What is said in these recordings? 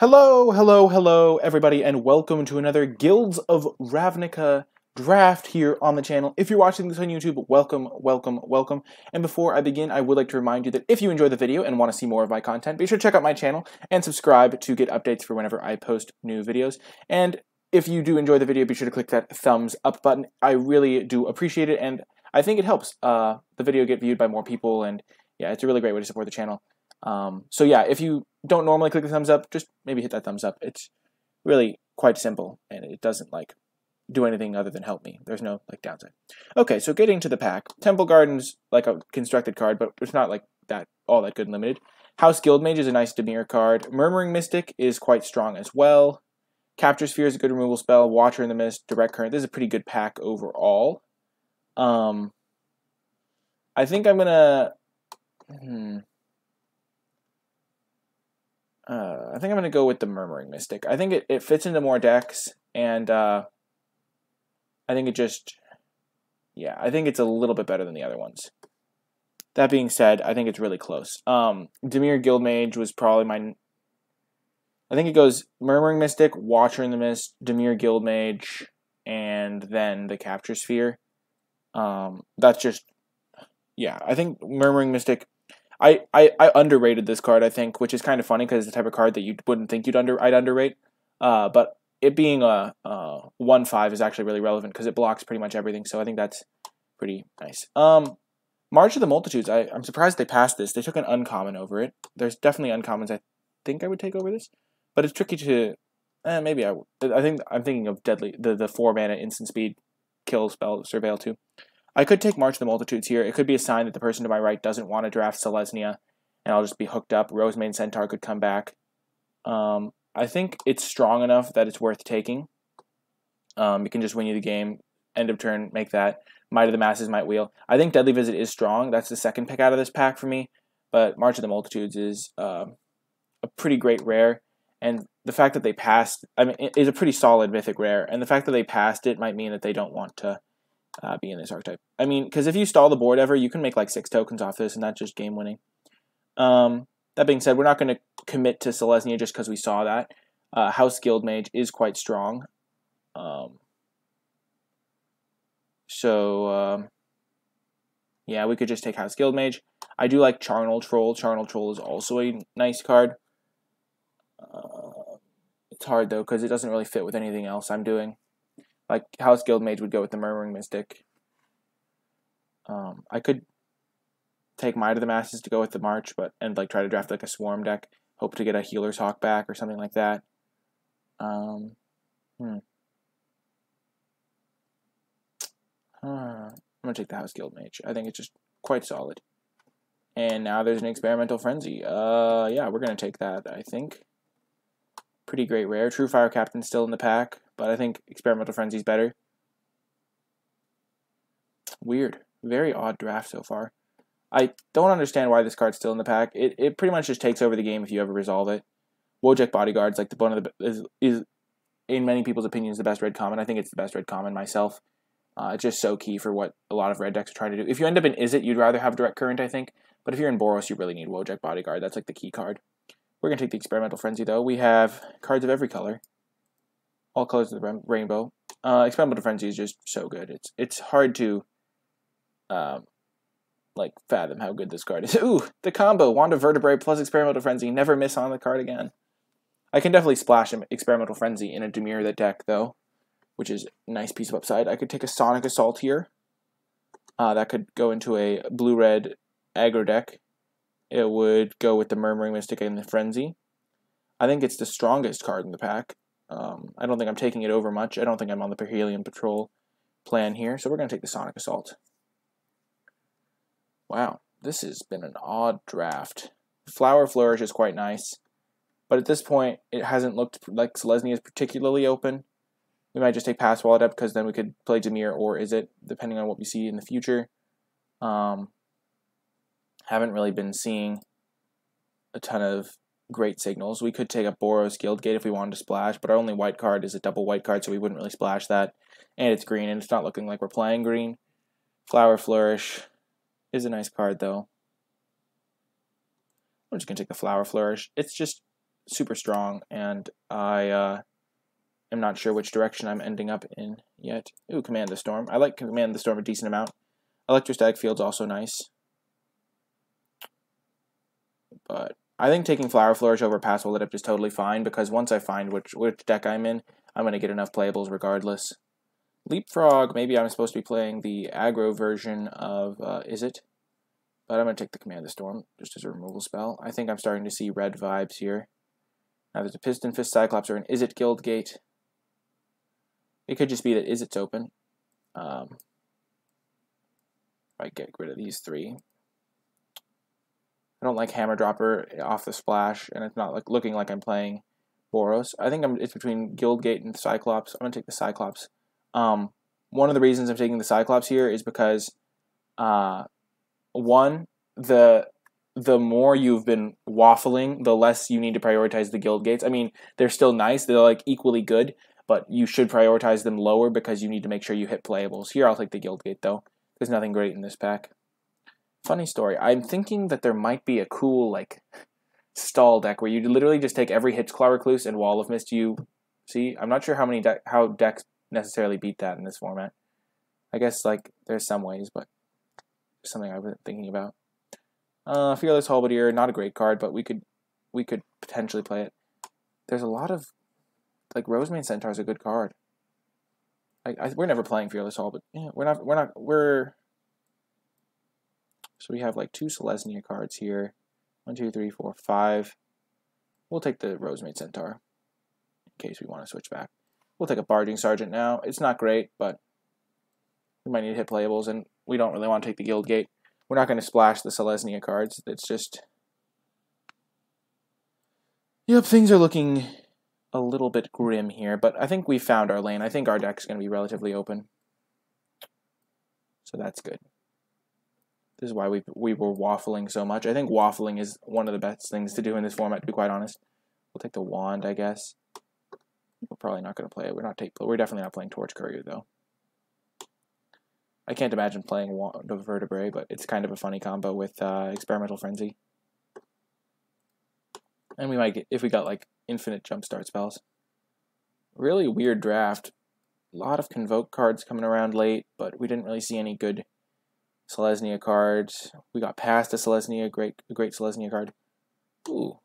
Hello, everybody, and welcome to another Guilds of Ravnica Draft here on the channel. If you're watching this on YouTube, welcome. And before I begin, I would like to remind you that if you enjoy the video and want to see more of my content, be sure to check out my channel and subscribe to get updates for whenever I post new videos. And if you do enjoy the video, be sure to click that thumbs up button. I really do appreciate it, and I think it helps the video get viewed by more people, and yeah, it's a really great way to support the channel. So yeah, if you don't normally click the thumbs up, just maybe hit that thumbs up. It's really quite simple, and it doesn't do anything other than help me. There's no downside. Okay, so getting to the pack, Temple Garden's like a constructed card, but it's not all that good and limited. House Guildmage is a nice Dimir card. Murmuring Mystic is quite strong as well. Capture Sphere is a good removal spell. Watcher in the Mist, Direct Current. This is a pretty good pack overall. I think I'm gonna. I think I'm going to go with the Murmuring Mystic. I think it fits into more decks, and I think I think it's a little bit better than the other ones. That being said, I think it's really close. Dimir Guildmage was probably I think it goes Murmuring Mystic, Watcher in the Mist, Dimir Guildmage, and then the Capture Sphere. That's just, yeah, I think Murmuring Mystic... I underrated this card, I think, which is kind of funny because it's the type of card that you wouldn't think I'd underrate. But it being a 1/5 is actually really relevant because it blocks pretty much everything. So I think that's pretty nice. March of the Multitudes. I'm surprised they passed this. They took an uncommon over it. There's definitely uncommons I think I would take over this, but it's tricky to. Maybe I would. I'm thinking of Deadly, the 4-mana instant speed kill spell Surveil 2. I could take March of the Multitudes here. It could be a sign that the person to my right doesn't want to draft Selesnya, and I'll just be hooked up. Rosemane Centaur could come back. I think it's strong enough that it's worth taking. It can just win you the game. End of turn, make that. Might of the Masses, Might Wheel. I think Deadly Visit is strong. That's the second pick out of this pack for me. But March of the Multitudes is a pretty great rare. And the fact that they passed, it is a pretty solid mythic rare. And the fact that they passed it might mean that they don't want to be in this archetype. Because if you stall the board ever, you can make 6 tokens off this, and that's just game winning. That being said, we're not going to commit to Selesnya just because we saw that. House Guildmage is quite strong. Yeah, we could just take House Guildmage. I do like Charnel Troll. Charnel Troll is also a nice card. It's hard, though, because it doesn't really fit with anything else I'm doing. House Guildmage would go with the Murmuring Mystic. I could take Might of the Masses to go with the March, and try to draft a Swarm deck. Hope to get a Healer's Hawk back or something like that. I'm gonna take the House Guildmage. I think it's just quite solid. And now there's an Experimental Frenzy. Yeah, we're gonna take that, I think. Pretty great rare. True Fire Captain's still in the pack, but I think Experimental Frenzy's better. Weird. Very odd draft so far. I don't understand why this card's still in the pack. It pretty much just takes over the game if you ever resolve it. Wojek Bodyguard's is in many people's opinions the best red common. I think it's the best red common myself. It's just so key for what a lot of red decks are trying to do. If you end up in Izzet, you'd rather have Direct Current, I think. But if you're in Boros, you really need Wojek Bodyguard. That's the key card. We're going to take the Experimental Frenzy, though. We have cards of every color. All colors of the rainbow. Experimental Frenzy is just so good. It's hard to, fathom how good this card is. Ooh, the combo. Wand of Vertebrae plus Experimental Frenzy. Never miss on the card again. I can definitely splash Experimental Frenzy in a Dimir that deck, though, which is a nice piece of upside. I could take a Sonic Assault here. That could go into a blue-red aggro deck. It would go with the Murmuring Mystic and the Frenzy. I think it's the strongest card in the pack. I don't think I'm taking it over much. I don't think I'm on the Perhelion Patrol plan here, so we're going to take the Sonic Assault. Wow, this has been an odd draft. Flower Flourish is quite nice, but at this point, it hasn't looked like Selesnya is particularly open. We might just take Pass Wallet up because then we could play Dimir or Izzet, depending on what we see in the future. Haven't really been seeing a ton of great signals. We could take a Boros Guildgate if we wanted to splash, but our only white card is a double white card, so we wouldn't really splash that. And it's green, and it's not looking like we're playing green. Flower Flourish is a nice card, though. I'm just going to take the Flower Flourish. It's just super strong, and I am not sure which direction I'm ending up in yet. Ooh, Command the Storm. I like Command the Storm a decent amount. Electrostatic Field's also nice. But I think taking Flower Flourish over Pass Will It Up is totally fine, because once I find which deck I'm in, I'm going to get enough playables regardless. Leapfrog, maybe I'm supposed to be playing the aggro version of Izzet, but I'm going to take the Command the Storm just as a removal spell. I think I'm starting to see red vibes here. Now there's a Piston Fist Cyclops or an Izzet Guildgate. It could just be that Izzet's open. If I get rid of these three. I don't like Hammer Dropper off the splash, and it's not like looking like I'm playing Boros. I think it's between Guildgate and Cyclops. I'm going to take the Cyclops. One of the reasons I'm taking the Cyclops here is because, one, the more you've been waffling, the less you need to prioritize the Guildgates. I mean, they're still nice. They're like equally good, but you should prioritize them lower because you need to make sure you hit playables. Here, I'll take the Guildgate, though. There's nothing great in this pack. Funny story. I'm thinking that there might be a cool, like, stall deck where you literally just take every Hitchclaw Recluse and Wall of Mist you see. I'm not sure how decks necessarily beat that in this format. I guess, like, there's some ways, but something I've been thinking about. Fearless Halberdier, not a great card, but we could potentially play it. There's a lot of, like, Rosemane Centaur's a good card. We're never playing Fearless Hall, but yeah, so we have like 2 Selesnya cards here. 1, 2, 3, 4, 5. We'll take the Rosemane Centaur in case we want to switch back. We'll take a Barging Sergeant now. It's not great, but we might need to hit playables, and we don't really want to take the Guildgate. We're not going to splash the Selesnya cards. It's just... Yep, things are looking a little bit grim here, but I think we found our lane. I think our deck's going to be relatively open. So that's good. This is why we were waffling so much. I think waffling is one of the best things to do in this format, to be quite honest. We'll take the Wand, I guess. We're probably not going to play it. We're definitely not playing Torch Courier, though. I can't imagine playing Wand of Vertebrae, but it's kind of a funny combo with Experimental Frenzy. And we might get, if we got like infinite jumpstart spells. Really weird draft. A lot of Convoke cards coming around late, but we didn't really see any good Selesnya cards. We got past a Selesnya, a great Selesnya card. Ooh,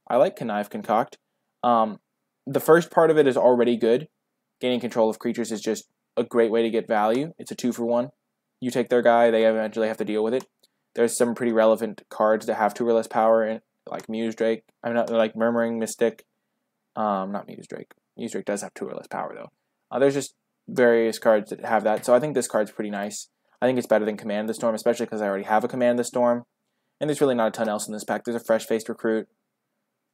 I like Connive Concoct. The first part of it is already good. Gaining control of creatures is just a great way to get value. It's a 2-for-1. You take their guy, they eventually have to deal with it. There's some pretty relevant cards that have 2 or less power, and like Muse Drake. I'm not like Murmuring Mystic. Not Muse Drake. Muse Drake does have 2 or less power though. There's just various cards that have that. So I think this card's pretty nice. I think it's better than Command the Storm, especially because I already have a Command the Storm. And there's really not a ton else in this pack. There's a Fresh-Faced Recruit.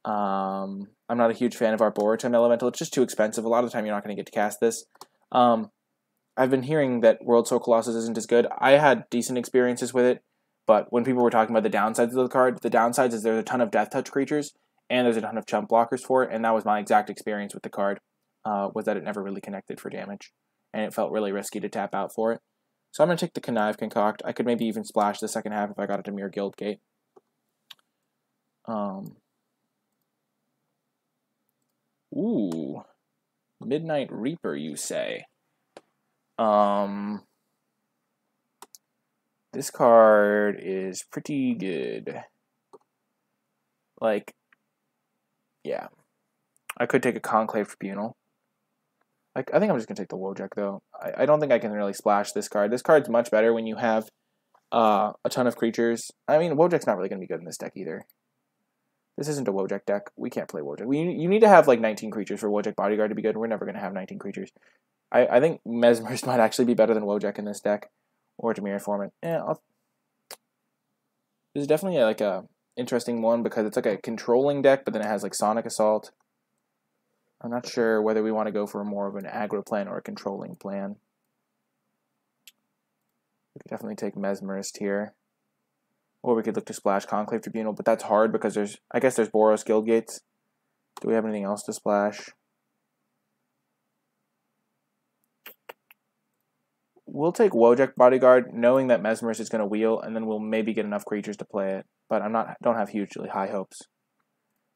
I'm not a huge fan of Arboretum Elemental. It's just too expensive. A lot of the time you're not going to get to cast this. I've been hearing that World Soul Colossus isn't as good. I had decent experiences with it, but when people were talking about the downsides of the card, the downsides is there's a ton of Death Touch creatures, and there's a ton of chump blockers for it, and that was my exact experience with the card, was that it never really connected for damage, and it felt really risky to tap out for it. So I'm going to take the Connive Concoct. I could maybe even splash the second half if I got a Dimir Guildgate. Ooh. Midnight Reaper, you say? This card is pretty good. Like, yeah. I could take a Conclave Tribunal. I think I'm just going to take the Wojak, though. I don't think I can really splash this card. This card's much better when you have a ton of creatures. I mean, Wojak's not really going to be good in this deck either. This isn't a Wojak deck. We can't play Wojak. You need to have like 19 creatures for Wojak Bodyguard to be good. We're never going to have 19 creatures. I think Mesmerist might actually be better than Wojak in this deck. Or Dimir Informant. Yeah, this is definitely like a interesting one because it's like a controlling deck, but then it has like Sonic Assault. I'm not sure whether we want to go for more of an aggro plan or a controlling plan. We could definitely take Mesmerist here. Or we could look to splash Conclave Tribunal, but that's hard because I guess there's Boros Guildgates. Do we have anything else to splash? We'll take Wojak Bodyguard, knowing that Mesmerist is going to wheel, and then we'll maybe get enough creatures to play it. But don't have hugely high hopes.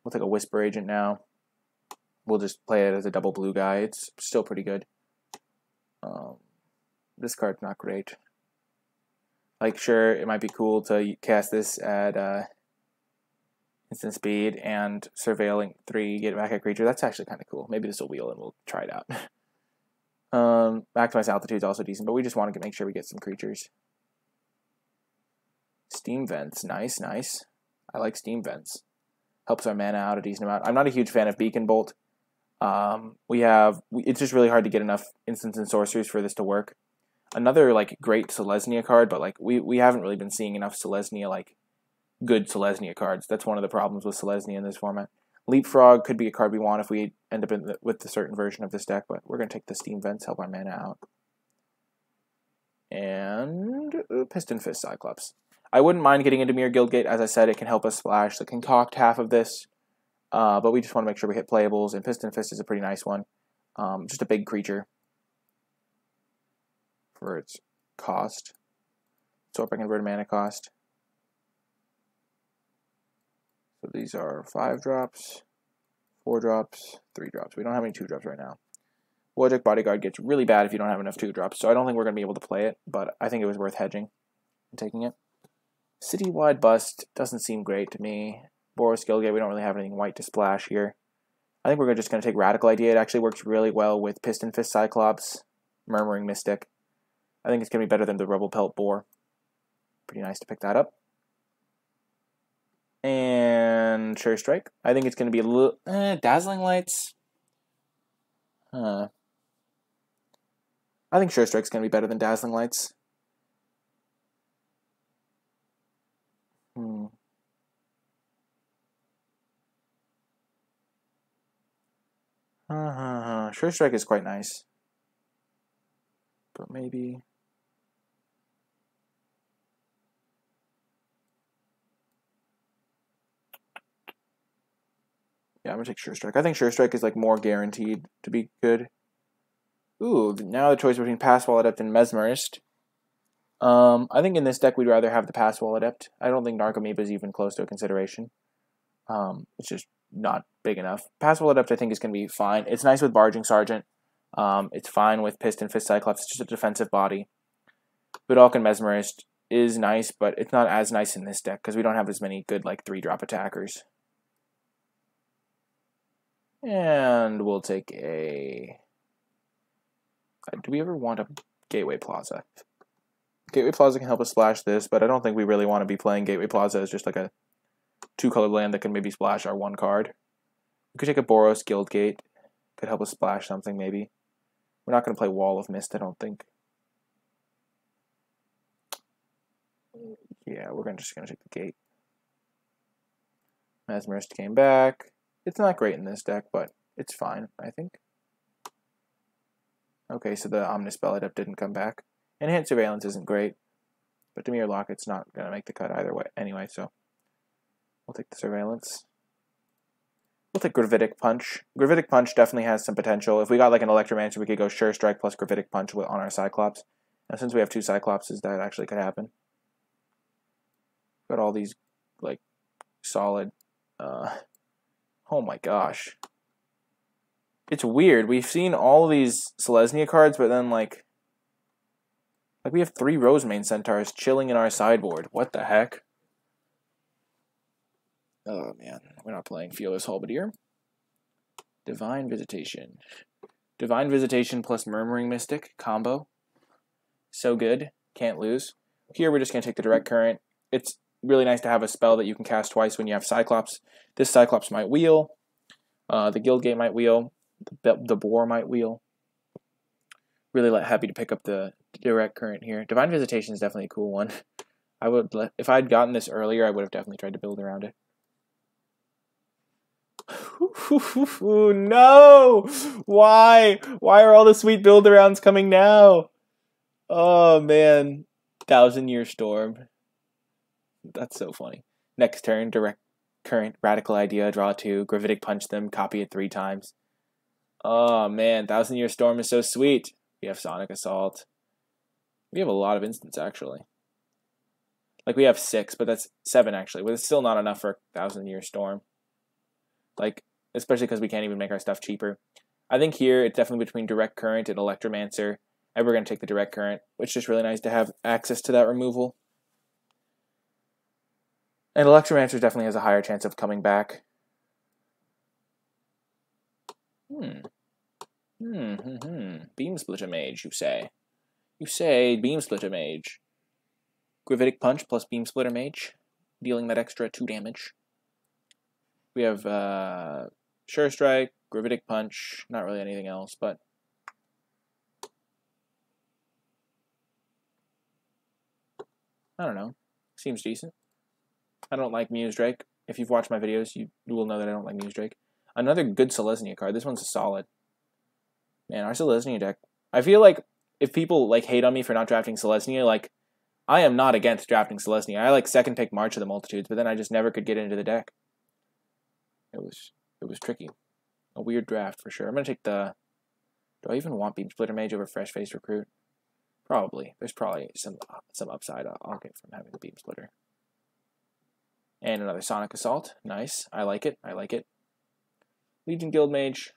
We'll take a Whisper Agent now. We'll just play it as a double blue guy. It's still pretty good. This card's not great. Like, sure, it might be cool to cast this at instant speed and surveilling 3, get back a creature. That's actually kind of cool. Maybe this will wheel and we'll try it out. Maximize altitude is also decent, but we just want to make sure we get some creatures. Steam Vents, nice, nice. I like Steam Vents. Helps our mana out a decent amount. I'm not a huge fan of Beacon Bolt. It's just really hard to get enough instants and sorceries for this to work. Another like great Selesnya card, but like we haven't really been seeing enough Selesnya, like good Selesnya cards. That's one of the problems with Selesnya in this format. Leapfrog could be a card we want if we end up with the certain version of this deck, but we're going to take the Steam Vents, help our mana out. And Piston Fist Cyclops. I wouldn't mind getting into Mirror Guildgate. As I said, it can help us splash the Concoct half of this, but we just want to make sure we hit playables, and Piston Fist is a pretty nice one. Just a big creature for its cost. So if I convert a mana cost. So these are 5 drops, 4 drops, 3 drops. We don't have any 2 drops right now. Wojak Bodyguard gets really bad if you don't have enough 2 drops, so I don't think we're going to be able to play it, but I think it was worth hedging and taking it. Citywide Bust doesn't seem great to me. Boros Guildgate, we don't really have anything white to splash here. I think we're just going to take Radical Idea. It actually works really well with Piston Fist Cyclops, Murmuring Mystic. I think it's going to be better than the Rubble Pelt Boar. Pretty nice to pick that up. And Sure Strike. I think it's going to be a little... Dazzling Lights. I think Sure Strike's going to be better than Dazzling Lights. Sure Strike is quite nice. But maybe... Yeah, I'm going to take Sure Strike. I think Sure Strike is like more guaranteed to be good. Ooh, now the choice between Pass Wall Adept and Mesmerist. I think in this deck we'd rather have the Pass Wall Adept. I don't think Narcomoeba is even close to a consideration. It's just not big enough. Pass Wall Adept I think is going to be fine. It's nice with Barging Sergeant. It's fine with Piston Fist Cyclops. It's just a defensive body. Vidalcan Mesmerist is nice, but it's not as nice in this deck because we don't have as many good like 3-drop attackers. And we'll take a... Do we ever want a Gateway Plaza? Gateway Plaza can help us splash this, but I don't think we really want to be playing Gateway Plaza as just like a 2-color land that can maybe splash our 1 card. We could take a Boros Guildgate. Could help us splash something maybe. We're not going to play Wall of Mist, I don't think. Yeah, we're just going to take the Gate. Mesmerist came back. It's not great in this deck, but it's fine, I think. Okay, so the Omnispell Adept didn't come back. Enhanced Surveillance isn't great, but Dimir Locket's not going to make the cut either way anyway, so we'll take the Surveillance. We'll take Gravitic Punch. Gravitic Punch definitely has some potential. If we got like an Electromancer, we could go Sure Strike plus Gravitic Punch on our Cyclops. And since we have 2 Cyclopses, that actually could happen. Got all these like solid... Oh my gosh. It's weird. We've seen all these Selesnya cards, but then like we have 3 Rosemane Centaurs chilling in our sideboard. What the heck? Oh man, we're not playing Fearless Halberdier. Divine Visitation. Divine Visitation plus Murmuring Mystic combo. So good. Can't lose. Here we're just going to take the Direct Current. It's really nice to have a spell that you can cast twice when you have Cyclops. This Cyclops might wheel. The Guildgate might wheel. The Boar might wheel. Really happy to pick up the Direct Current here. Divine Visitation is definitely a cool one. If I'd gotten this earlier, I would have definitely tried to build around it. No! Why? Why are all the sweet build-arounds coming now? Oh, man. 1000-Year Storm. That's so funny. Next turn, Direct Current, Radical Idea, draw 2, Gravitic Punch them, copy it 3 times. Oh, man. 1000-Year Storm is so sweet. We have Sonic Assault. We have a lot of instants, actually. Like, we have 6, but that's 7, actually. But it's still not enough for 1000-Year Storm. Like, especially because we can't even make our stuff cheaper. I think here it's definitely between Direct Current and Electromancer, and we're going to take the Direct Current, which is just really nice to have access to that removal. And Electromancer definitely has a higher chance of coming back. Beam Splitter Mage, you say? You say Beam Splitter Mage. Gravitic Punch plus Beam Splitter Mage, dealing that extra 2 damage. We have Sure Strike, Gravitic Punch, not really anything else, but I don't know. Seems decent. I don't like Muse Drake. If you've watched my videos, you will know that I don't like Muse Drake. Another good Selesnya card. This one's a solid. Man, our Selesnya deck. I feel like if people like hate on me for not drafting Selesnya, like I am not against drafting Selesnya. I like second pick March of the Multitudes, but then I just never could get into the deck. It was tricky. A weird draft for sure. I'm gonna take the. Do I even want Beam Splitter Mage over Fresh Face Recruit? Probably. There's probably some upside I'll get from having the Beam Splitter. And another Sonic Assault. Nice. I like it. I like it. Legion Guild Mage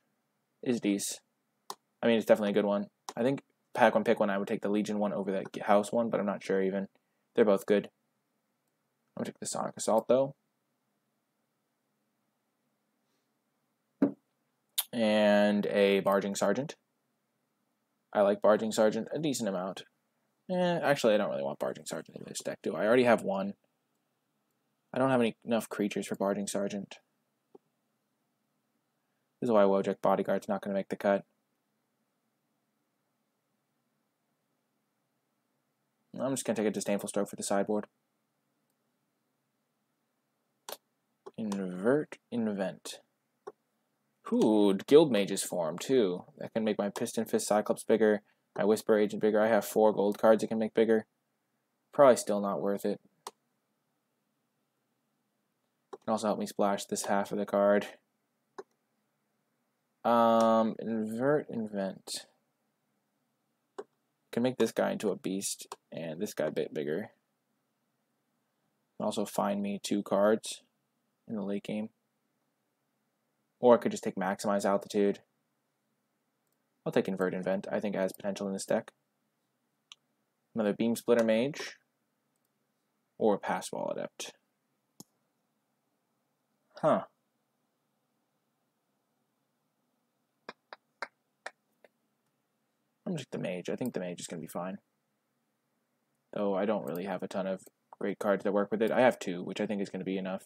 is decent. I mean, it's definitely a good one. I think pack one, pick one, I would take the Legion one over the House one, but I'm not sure even. They're both good. I'm going to take the Sonic Assault, though. And a Barging Sergeant. I like Barging Sergeant a decent amount. Actually, I don't really want Barging Sergeant in this deck, do I? I already have one. I don't have enough creatures for Barging Sergeant. This is why Wojak Bodyguard's not going to make the cut. I'm just going to take a Disdainful Stroke for the sideboard. Invent. Ooh, Guild Mage's form, too. That can make my Piston Fist Cyclops bigger, my Whisper Agent bigger. I have 4 gold cards it can make bigger. Probably still not worth it. Can also help me splash this half of the card. Invent. Can make this guy into a beast, and this guy a bit bigger. Can also find me 2 cards in the late game. Or I could just take Maximize Altitude. I'll take Invent. I think it has potential in this deck. Another Beam Splitter Mage. Or Passwall Adept. Huh. I'm just the Mage. I think the Mage is going to be fine. Though I don't really have a ton of great cards that work with it. I have 2, which I think is going to be enough.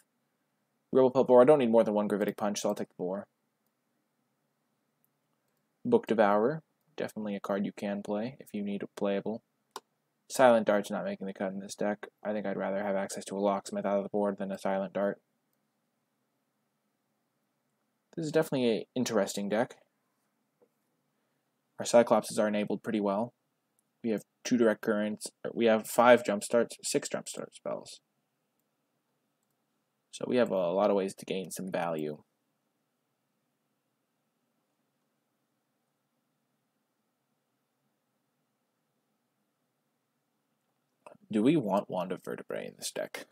Robopelt Boar. I don't need more than 1 Gravitic Punch, so I'll take the Boar. Book Devourer. Definitely a card you can play if you need a playable. Silent Dart's not making the cut in this deck. I think I'd rather have access to a Locksmith out of the board than a Silent Dart. This is definitely an interesting deck. Our Cyclopses are enabled pretty well. We have 2 Direct Currents. We have 5 Jumpstarts, 6 Jumpstart spells. So we have a lot of ways to gain some value. Do we want Wand of Vertebrae in this deck?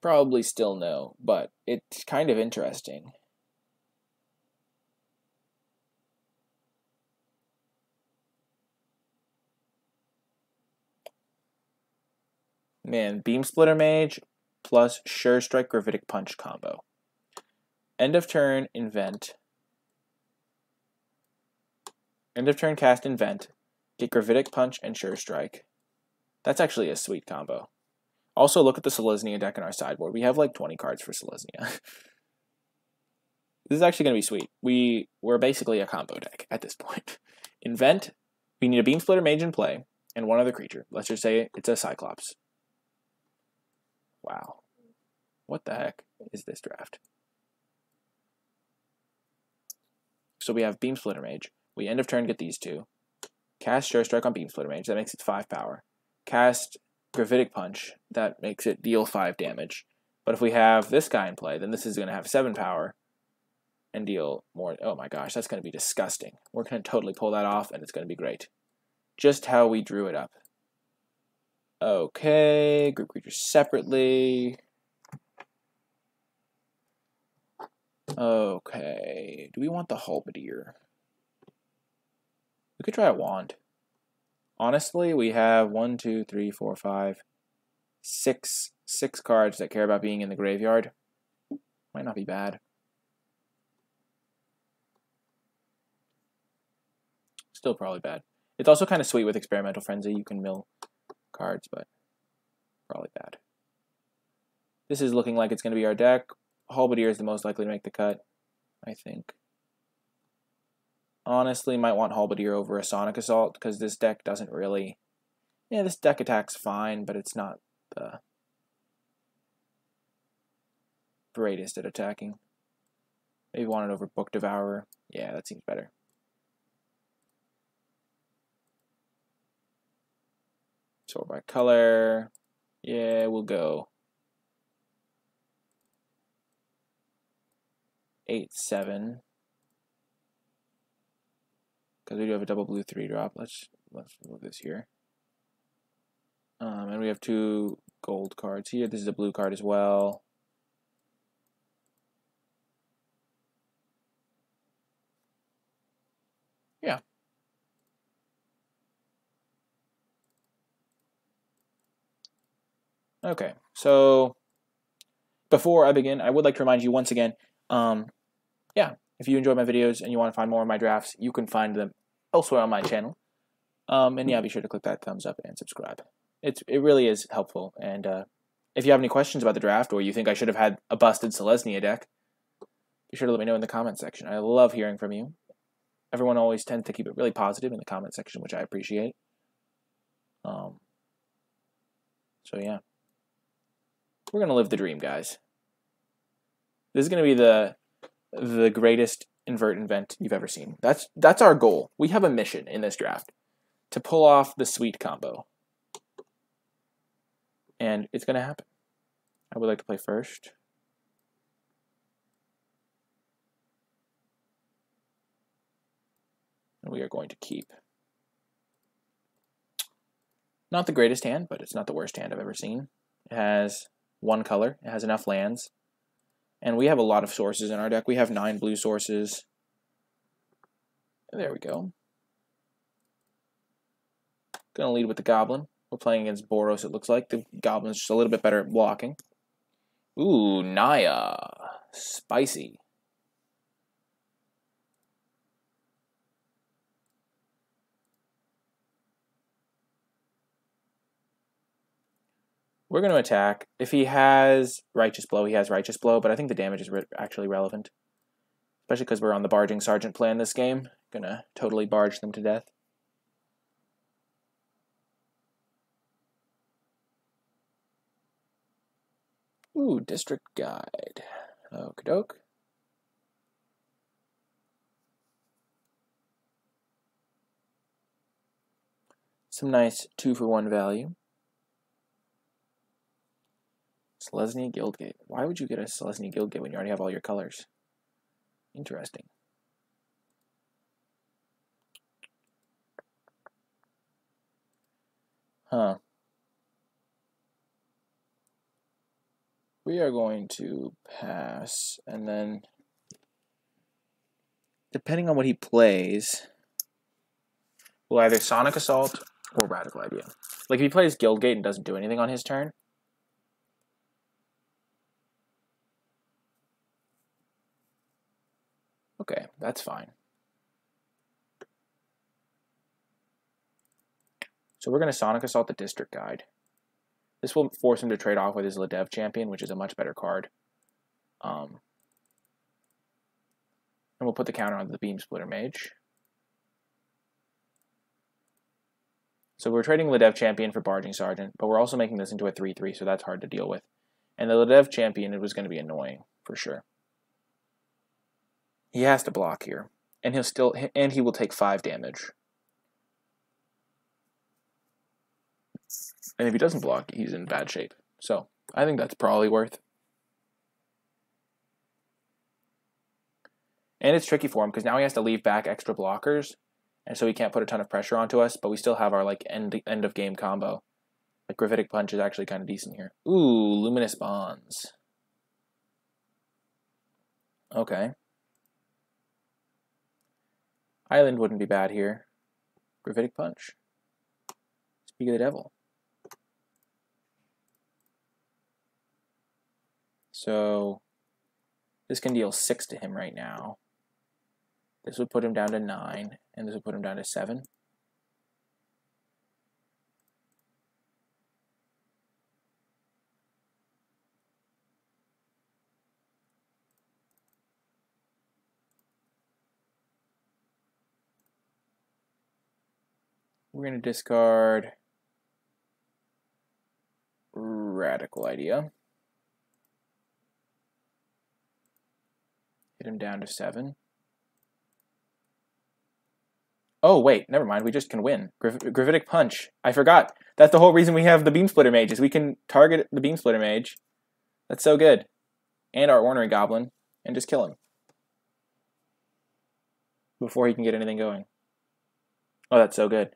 Probably still no, but it's kind of interesting. Man, Beam Splitter Mage plus Sure Strike Gravitic Punch combo. End of turn, Invent. End of turn, cast Invent. Get Gravitic Punch and Sure Strike. That's actually a sweet combo. Also, look at the Selesnya deck in our sideboard. We have like 20 cards for Selesnya. This is actually going to be sweet. We're basically a combo deck at this point. Invent. We need a Beam Splitter Mage in play and 1 other creature. Let's just say it's a Cyclops. Wow. What the heck is this draft? So we have Beam Splitter Mage. We end of turn get these 2. Cast Sure Strike on Beam Splitter Mage. That makes it 5 power. Cast Gravitic Punch. That makes it deal 5 damage. But if we have this guy in play, then this is going to have 7 power and deal more. Oh my gosh, that's going to be disgusting. We're going to totally pull that off, and it's going to be great. Just how we drew it up. Okay, group creatures separately. Okay, do we want the halberdier? We could try a wand. Honestly, we have 1, 2, 3, 4, 5, 6 cards that care about being in the graveyard. Might not be bad. Still probably bad. It's also kind of sweet with Experimental Frenzy. You can mill cards, but probably bad. This is looking like it's going to be our deck. Halberdier is the most likely to make the cut, I think. Honestly, might want Halberdier over a Sonic Assault, because this deck doesn't really... Yeah, this deck attacks fine, but it's not the greatest at attacking. Maybe want it over Book Devourer. Yeah, that seems better. Sort by color. Yeah, we'll go 8/7. Because we do have a double blue 3-drop. Let's move this here. And we have 2 gold cards here. This is a blue card as well. Yeah. Okay, so before I begin, I would like to remind you once again, yeah, if you enjoy my videos and you want to find more of my drafts, you can find them elsewhere on my channel. And yeah, be sure to click that thumbs up and subscribe. It really is helpful. And if you have any questions about the draft, or you think I should have had a busted Selesnya deck, be sure to let me know in the comment section. I love hearing from you. Everyone always tends to keep it really positive in the comment section, which I appreciate. So yeah. We're going to live the dream, guys. This is going to be the greatest invert event you've ever seen. That's our goal. We have a mission in this draft to pull off the sweet combo. And it's going to happen. I would like to play first. And we are going to keep. Not the greatest hand, but it's not the worst hand I've ever seen. It has 1 color. It has enough lands. And we have a lot of sources in our deck. We have 9 blue sources. There we go. Gonna lead with the Goblin. We're playing against Boros, it looks like. The Goblin's just a little bit better at blocking. Ooh, Naya. Spicy. We're going to attack. If he has Righteous Blow, he has Righteous Blow, but I think the damage is actually relevant. Especially because we're on the Barging Sergeant plan this game. Gonna totally barge them to death. Ooh, District Guide. Okie doke. Some nice 2-for-1 value. Selesnya Guildgate. Why would you get a Selesnya Guildgate when you already have all your colors? Interesting. Huh. We are going to pass, and then, depending on what he plays, we'll either Sonic Assault or Radical Idea. Like, if he plays Guildgate and doesn't do anything on his turn, okay, that's fine. So we're going to Sonic Assault the District Guide. This will force him to trade off with his Ledev Champion, which is a much better card. And we'll put the counter onto the Beam Splitter Mage. So we're trading Ledev Champion for Barging Sergeant, but we're also making this into a 3/3, so that's hard to deal with. And the Ledev Champion, it was going to be annoying, for sure. He has to block here, and he will take 5 damage. And if he doesn't block, he's in bad shape. So I think that's probably worth. And it's tricky for him because now he has to leave back extra blockers, and so he can't put a ton of pressure onto us. But we still have our like end of game combo. Like Gravitic Punch is actually kind of decent here. Ooh, Luminous Bonds. Okay. Island wouldn't be bad here. Gravitic Punch. Speak of the Devil. So this can deal 6 to him right now. This would put him down to 9, and this would put him down to 7. We're going to discard Radical Idea. Hit him down to 7. Oh, wait, never mind. We just can win. Gravitic Punch. I forgot. That's the whole reason we have the Beam Splitter Mage, is we can target the Beam Splitter Mage. That's so good. And our Ornery Goblin, and just kill him before he can get anything going. Oh, that's so good.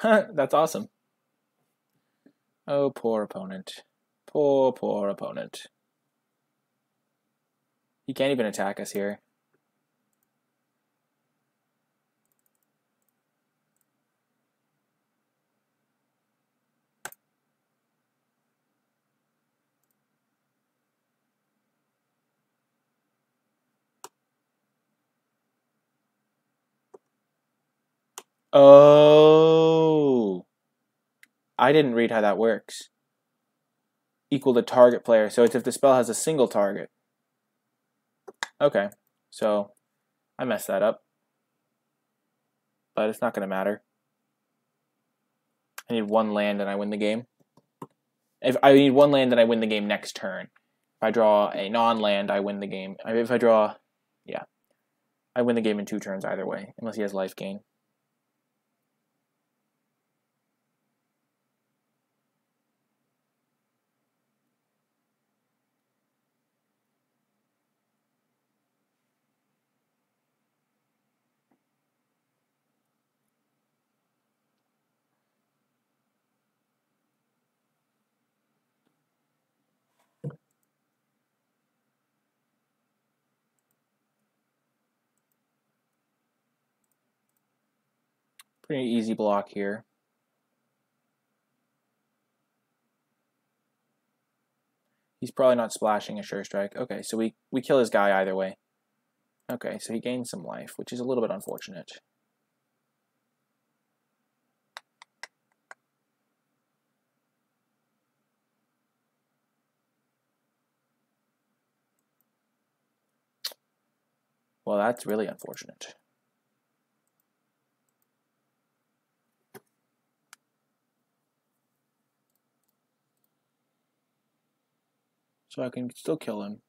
That's awesome. Oh, poor opponent. Poor, poor opponent. He can't even attack us here. Oh, I didn't read how that works. Equal to target player. So it's if the spell has a single target. Okay, so I messed that up. But it's not going to matter. I need 1 land and I win the game. If I need 1 land and I win the game next turn. If I draw a non-land, I win the game. If I draw, yeah. I win the game in 2 turns either way, unless he has life gain. Pretty easy block here. He's probably not splashing a Sure Strike. Okay, so we kill his guy either way. Okay, so he gains some life, which is a little bit unfortunate. Well, that's really unfortunate. So I can still kill him.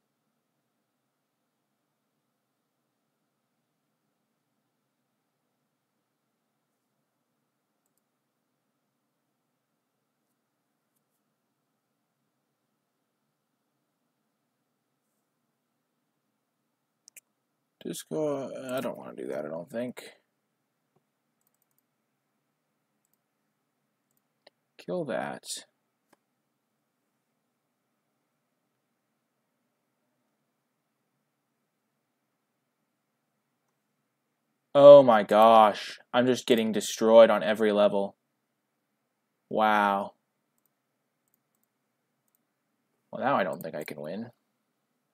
Just go. I don't want to do that, I don't think. Kill that. Oh my gosh. I'm just getting destroyed on every level. Wow. Well, now I don't think I can win.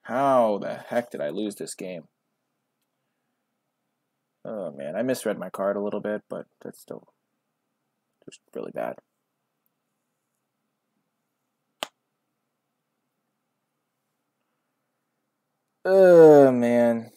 How the heck did I lose this game? Oh man, I misread my card a little bit, but that's still just really bad. Oh man.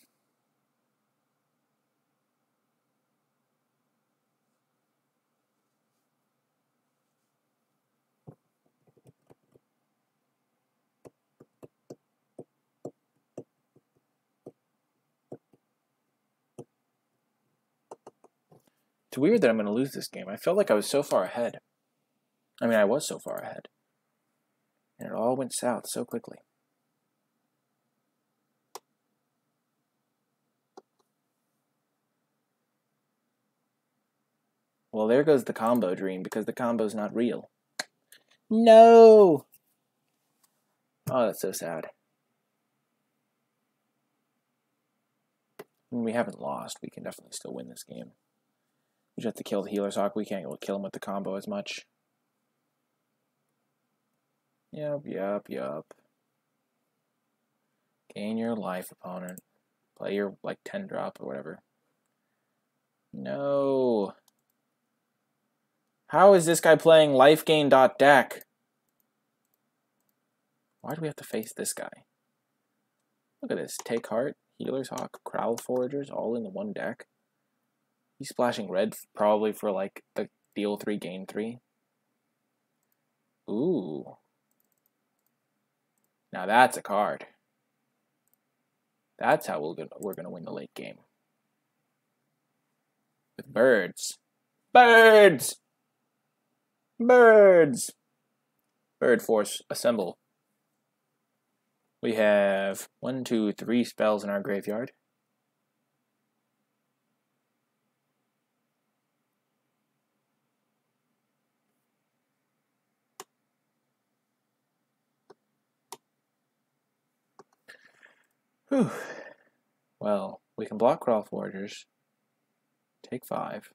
It's weird that I'm going to lose this game. I felt like I was so far ahead. I mean, I was so far ahead. And it all went south so quickly. Well, there goes the combo dream, because the combo's not real. No! Oh, that's so sad. I mean, we haven't lost. We can definitely still win this game. We just have to kill the Healer's Hawk. We can't kill him with the combo as much. Yup. Gain your life, opponent. Play your, like, 10 drop or whatever. No. How is this guy playing life gain .deck? Why do we have to face this guy? Look at this. Take Heart, Healer's Hawk, Growl Foragers, all in the one deck. He's splashing red probably for, like, the deal 3, gain 3. Ooh. Now that's a card. That's how we're gonna win the late game. With birds. Birds! Birds! Bird Force, assemble. We have 1, 2, 3 spells in our graveyard. Whew. Well, we can block Crawl Foragers. Take 5.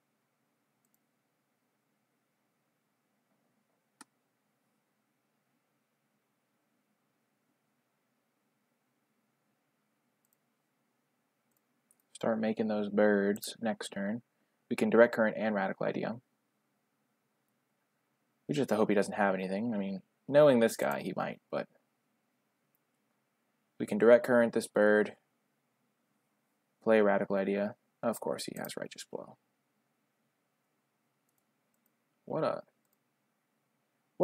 Start making those birds next turn. We can Direct Current and Radical Idea. We just have to hope he doesn't have anything. I mean, knowing this guy, he might, but... We can Direct Current this bird. Play Radical Idea. Of course he has Righteous Blow. What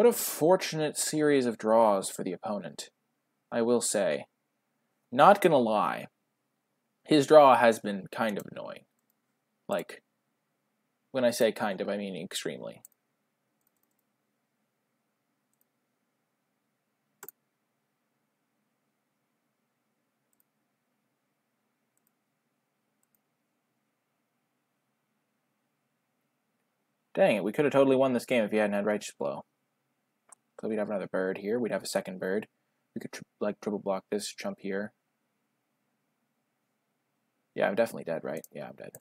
a fortunate series of draws for the opponent, I will say. Not gonna lie, his draw has been kind of annoying. Like, when I say kind of, I mean extremely. Dang it, we could have totally won this game if he hadn't had Righteous Blow. So we'd have another bird here, we'd have a second bird. We could triple block this, jump here. Yeah, I'm definitely dead, right? Yeah, I'm dead.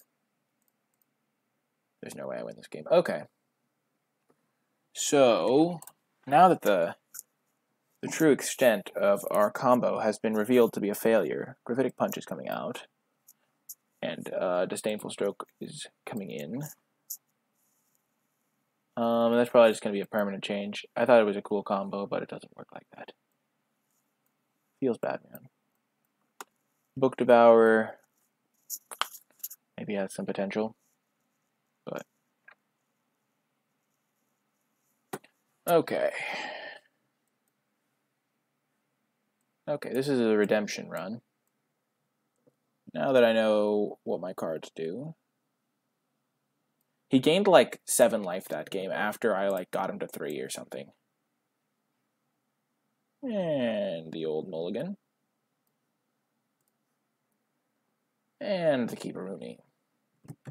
There's no way I win this game. Okay. So, now that the true extent of our combo has been revealed to be a failure, Gravitic Punch is coming out, and Disdainful Stroke is coming in. That's probably just going to be a permanent change. I thought it was a cool combo, but it doesn't work like that. Feels bad, man. Book Devourer maybe has some potential, but... Okay. Okay, this is a redemption run. Now that I know what my cards do... He gained like 7 life that game after I like got him to 3 or something. And the old mulligan. And the Keeper Rooney.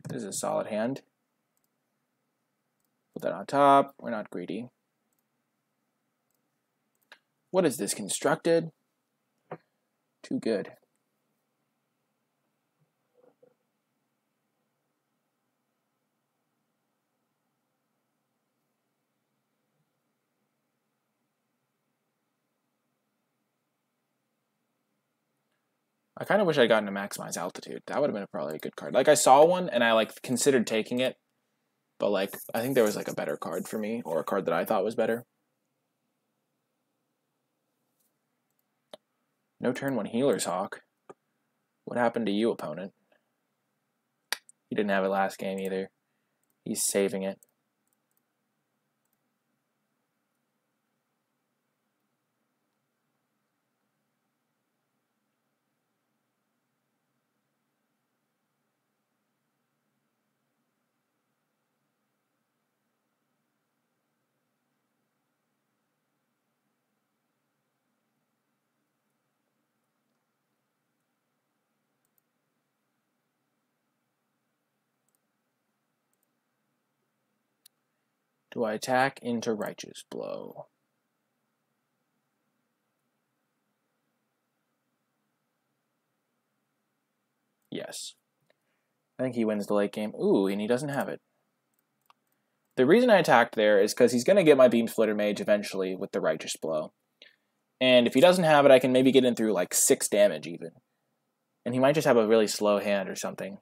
This is a solid hand. Put that on top. We're not greedy. What is this constructed? Too good. I kind of wish I'd gotten to Maximize Altitude. That would have been probably a good card. Like, I saw one, and I, like, considered taking it. But, like, I think there was, like, a better card for me. Or a card that I thought was better. No turn 1 Healer's Hawk. What happened to you, opponent? He didn't have it last game, either. He's saving it. Do I attack into Righteous Blow? Yes. I think he wins the late game. Ooh, and he doesn't have it. The reason I attacked there is because he's going to get my Beam Splitter Mage eventually with the Righteous Blow. And if he doesn't have it, I can maybe get in through like 6 damage even. And he might just have a really slow hand or something.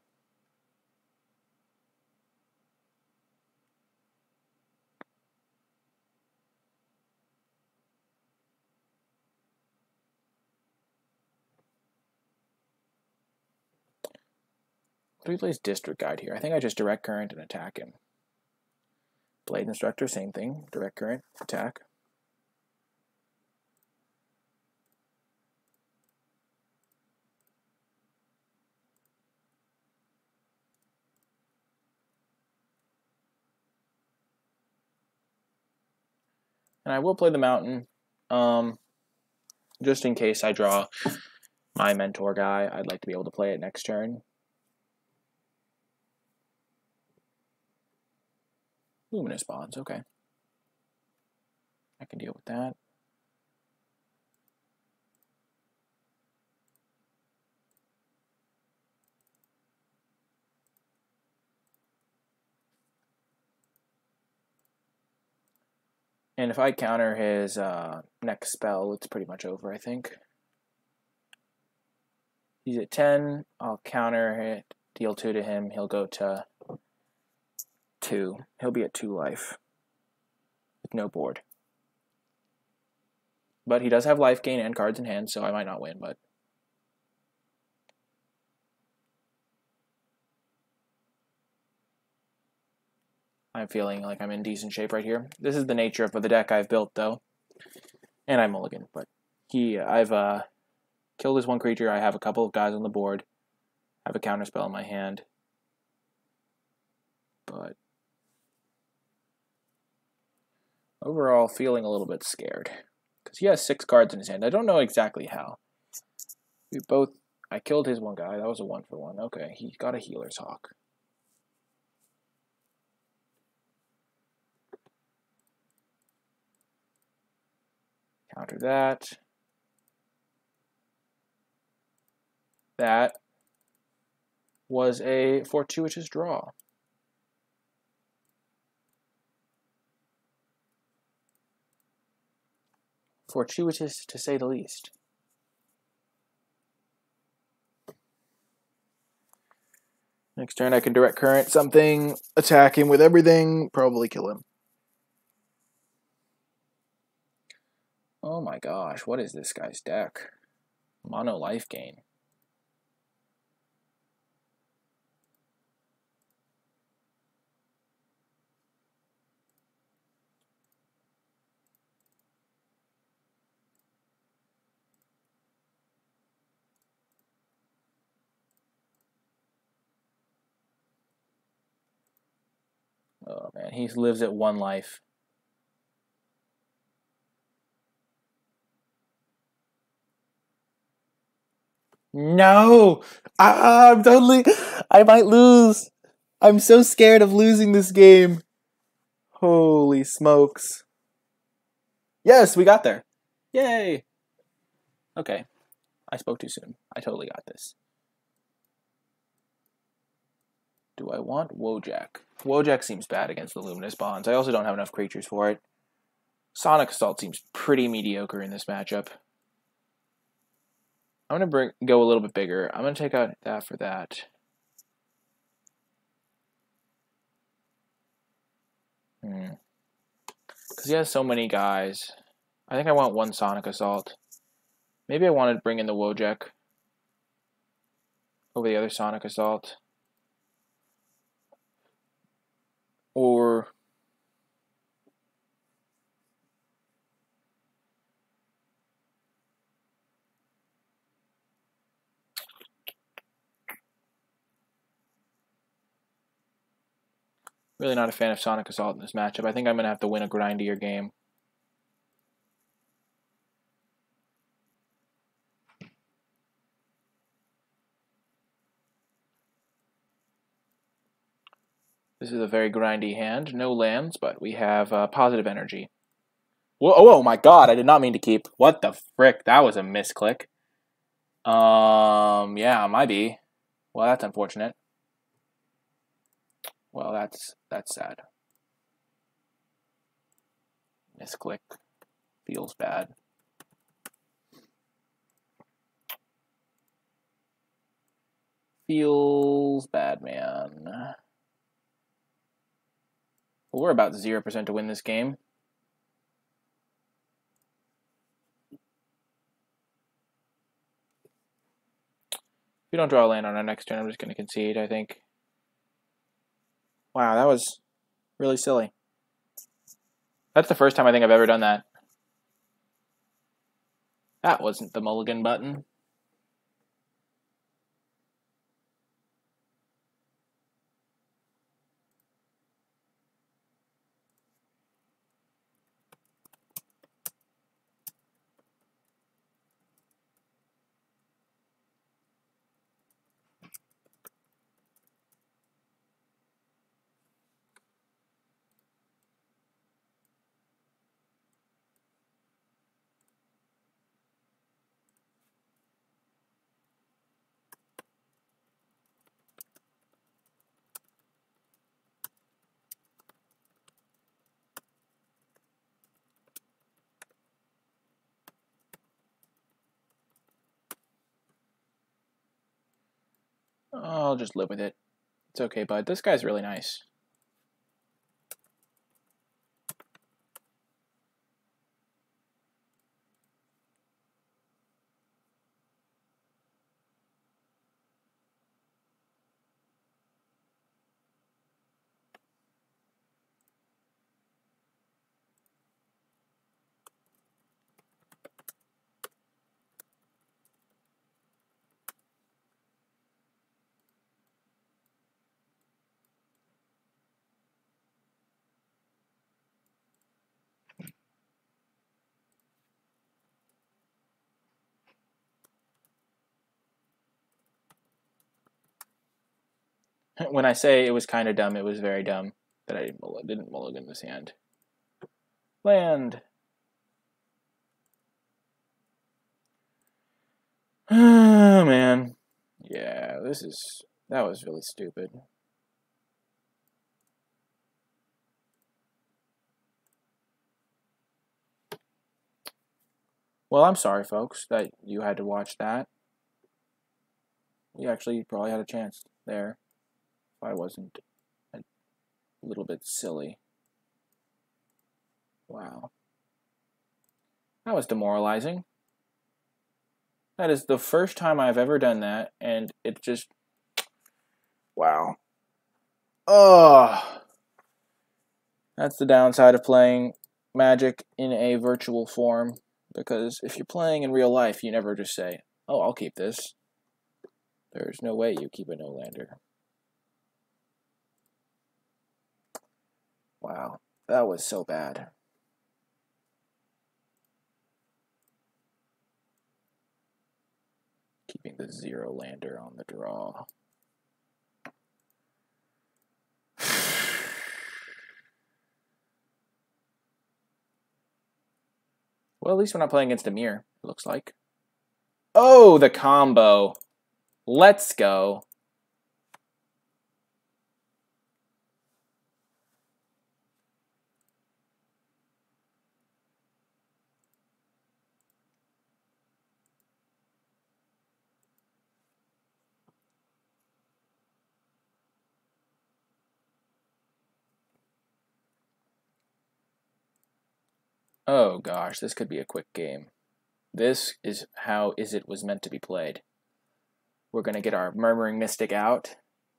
What if he plays District Guide here? I think I just Direct Current and attack him. Blade Instructor, same thing. Direct Current, attack. And I will play the Mountain, just in case I draw my Mentor guy. I'd like to be able to play it next turn. Luminous Bonds, okay. I can deal with that. And if I counter his next spell, it's pretty much over, I think. He's at 10. I'll counter it, deal 2 to him. He'll go to 2. He'll be at 2 life with no board. But he does have life gain and cards in hand, so I might not win, but I'm feeling like I'm in decent shape right here. This is the nature of the deck I've built, though. And I'm mulligan, but I've killed this one creature. I have a couple of guys on the board. I have a counterspell in my hand. But overall, feeling a little bit scared. Because he has 6 cards in his hand. I don't know exactly how. I killed his one guy. That was a 1-for-1. Okay, he got a Healer's Hawk. Counter that. That was a fortuitous draw. Fortuitous, to say the least. Next turn I can Direct Current something, attack him with everything, probably kill him. Oh my gosh, what is this guy's deck? Mono life gain. Oh man, he lives at 1 life. No! I'm totally... I might lose. I'm so scared of losing this game. Holy smokes. Yes, we got there. Yay! Okay. I spoke too soon. I totally got this. Do I want Wojak? Wojak seems bad against the Luminous Bonds. I also don't have enough creatures for it. Sonic Assault seems pretty mediocre in this matchup. I'm going to go a little bit bigger. I'm going to take out that for that. Because he has so many guys. I think I want 1 Sonic Assault. Maybe I want to bring in the Wojak over the other Sonic Assault. Or... really not a fan of Sonic Assault in this matchup. I think I'm going to have to win a grindier game. This is a very grindy hand. No lands, but we have positive energy. Whoa, oh my god, I did not mean to keep. What the frick? That was a misclick. Yeah, might be. Well, that's unfortunate. Well, that's sad. Misclick. Feels bad. Feels bad, man. Well, we're about 0% to win this game. If we don't draw a land on our next turn, I'm just going to concede, I think. Wow, that was really silly. That's the first time I think I've ever done that. That wasn't the mulligan button. I'll just live with it. It's okay, bud. This guy's really nice. When I say it was kind of dumb, it was very dumb that I didn't mulligan this hand. Land. Oh, man. Yeah, that was really stupid. Well, I'm sorry, folks, that you had to watch that. You actually probably had a chance there if I wasn't a little bit silly. Wow. That was demoralizing. That is the first time I've ever done that, and it just... Wow. Oh, that's the downside of playing Magic in a virtual form, because if you're playing in real life, you never just say, oh, I'll keep this. There's no way you keep a no-lander. Wow, that was so bad. Keeping the 0-lander on the draw. Well, at least we're not playing against a mirror, it looks like. Oh, the combo. Let's go. Oh gosh, this could be a quick game. This is how Izzet was meant to be played. We're going to get our Murmuring Mystic out.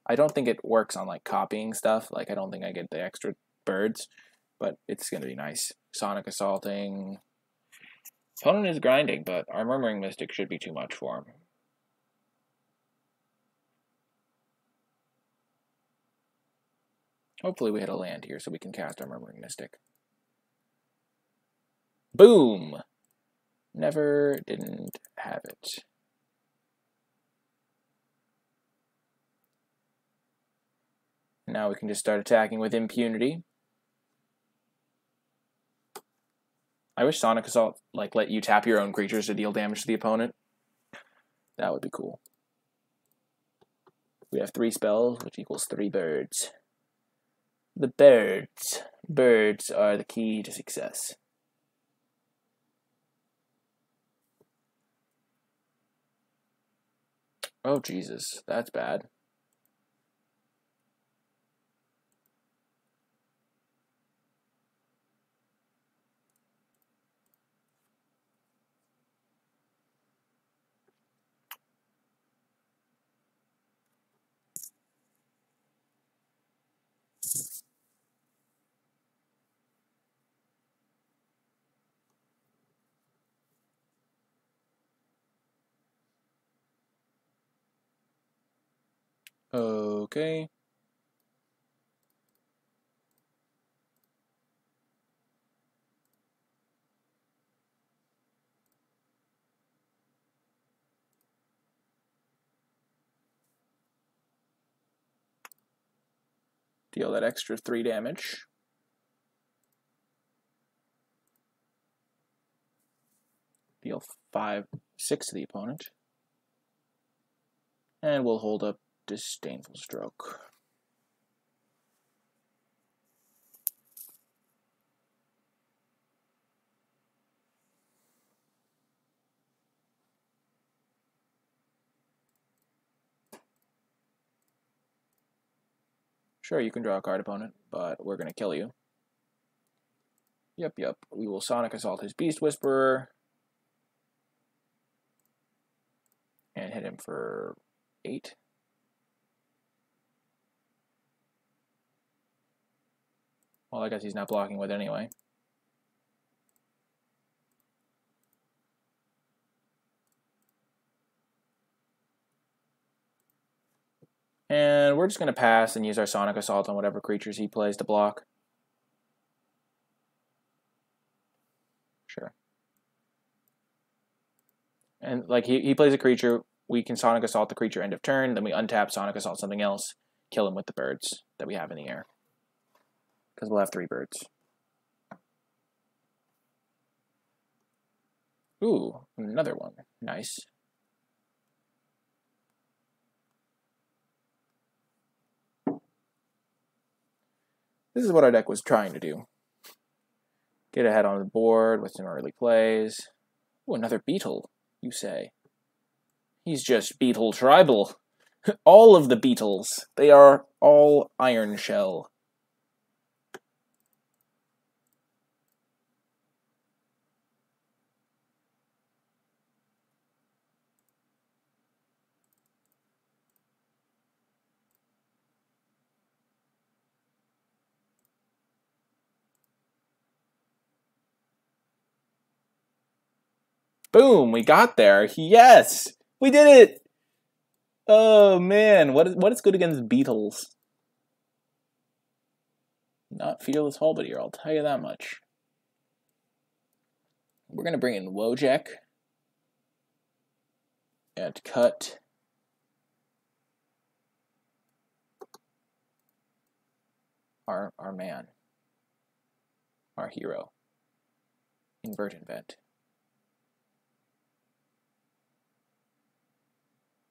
I don't think it works on like copying stuff. Like I don't think I get the extra birds, but it's going to be nice. Sonic Assaulting. Opponent is grinding, but our Murmuring Mystic should be too much for him. Hopefully we hit a land here so we can cast our Murmuring Mystic. Boom! Never didn't have it. Now we can just start attacking with impunity. I wish Sonic Assault like let you tap your own creatures to deal damage to the opponent. That would be cool. We have 3 spells, which equals 3 birds. The birds. Birds are the key to success. Oh, Jesus. That's bad. Okay. Deal that extra 3 damage. Deal 6 to the opponent. And we'll hold up Disdainful Stroke. Sure, you can draw a card, opponent, but we're going to kill you. Yep. We will Sonic Assault his Beast Whisperer. And hit him for 8. Well, I guess he's not blocking with it anyway. And we're just going to pass and use our Sonic Assault on whatever creatures he plays to block. Sure. And like he plays a creature, we can Sonic Assault the creature end of turn, then we untap Sonic Assault something else, kill him with the birds that we have in the air. Because we'll have 3 birds. Ooh, another one. Nice. This is what our deck was trying to do. Get ahead on the board with some early plays. Ooh, another Beetle, you say. He's just Beetle Tribal. All of the Beetles. They are all Iron Shell. Boom, we got there. Yes! We did it! Oh man, what is good against beetles? Not Fearless Halberdier, I'll tell you that much. We're gonna bring in Wojek and cut our man, our hero, Invert Invent.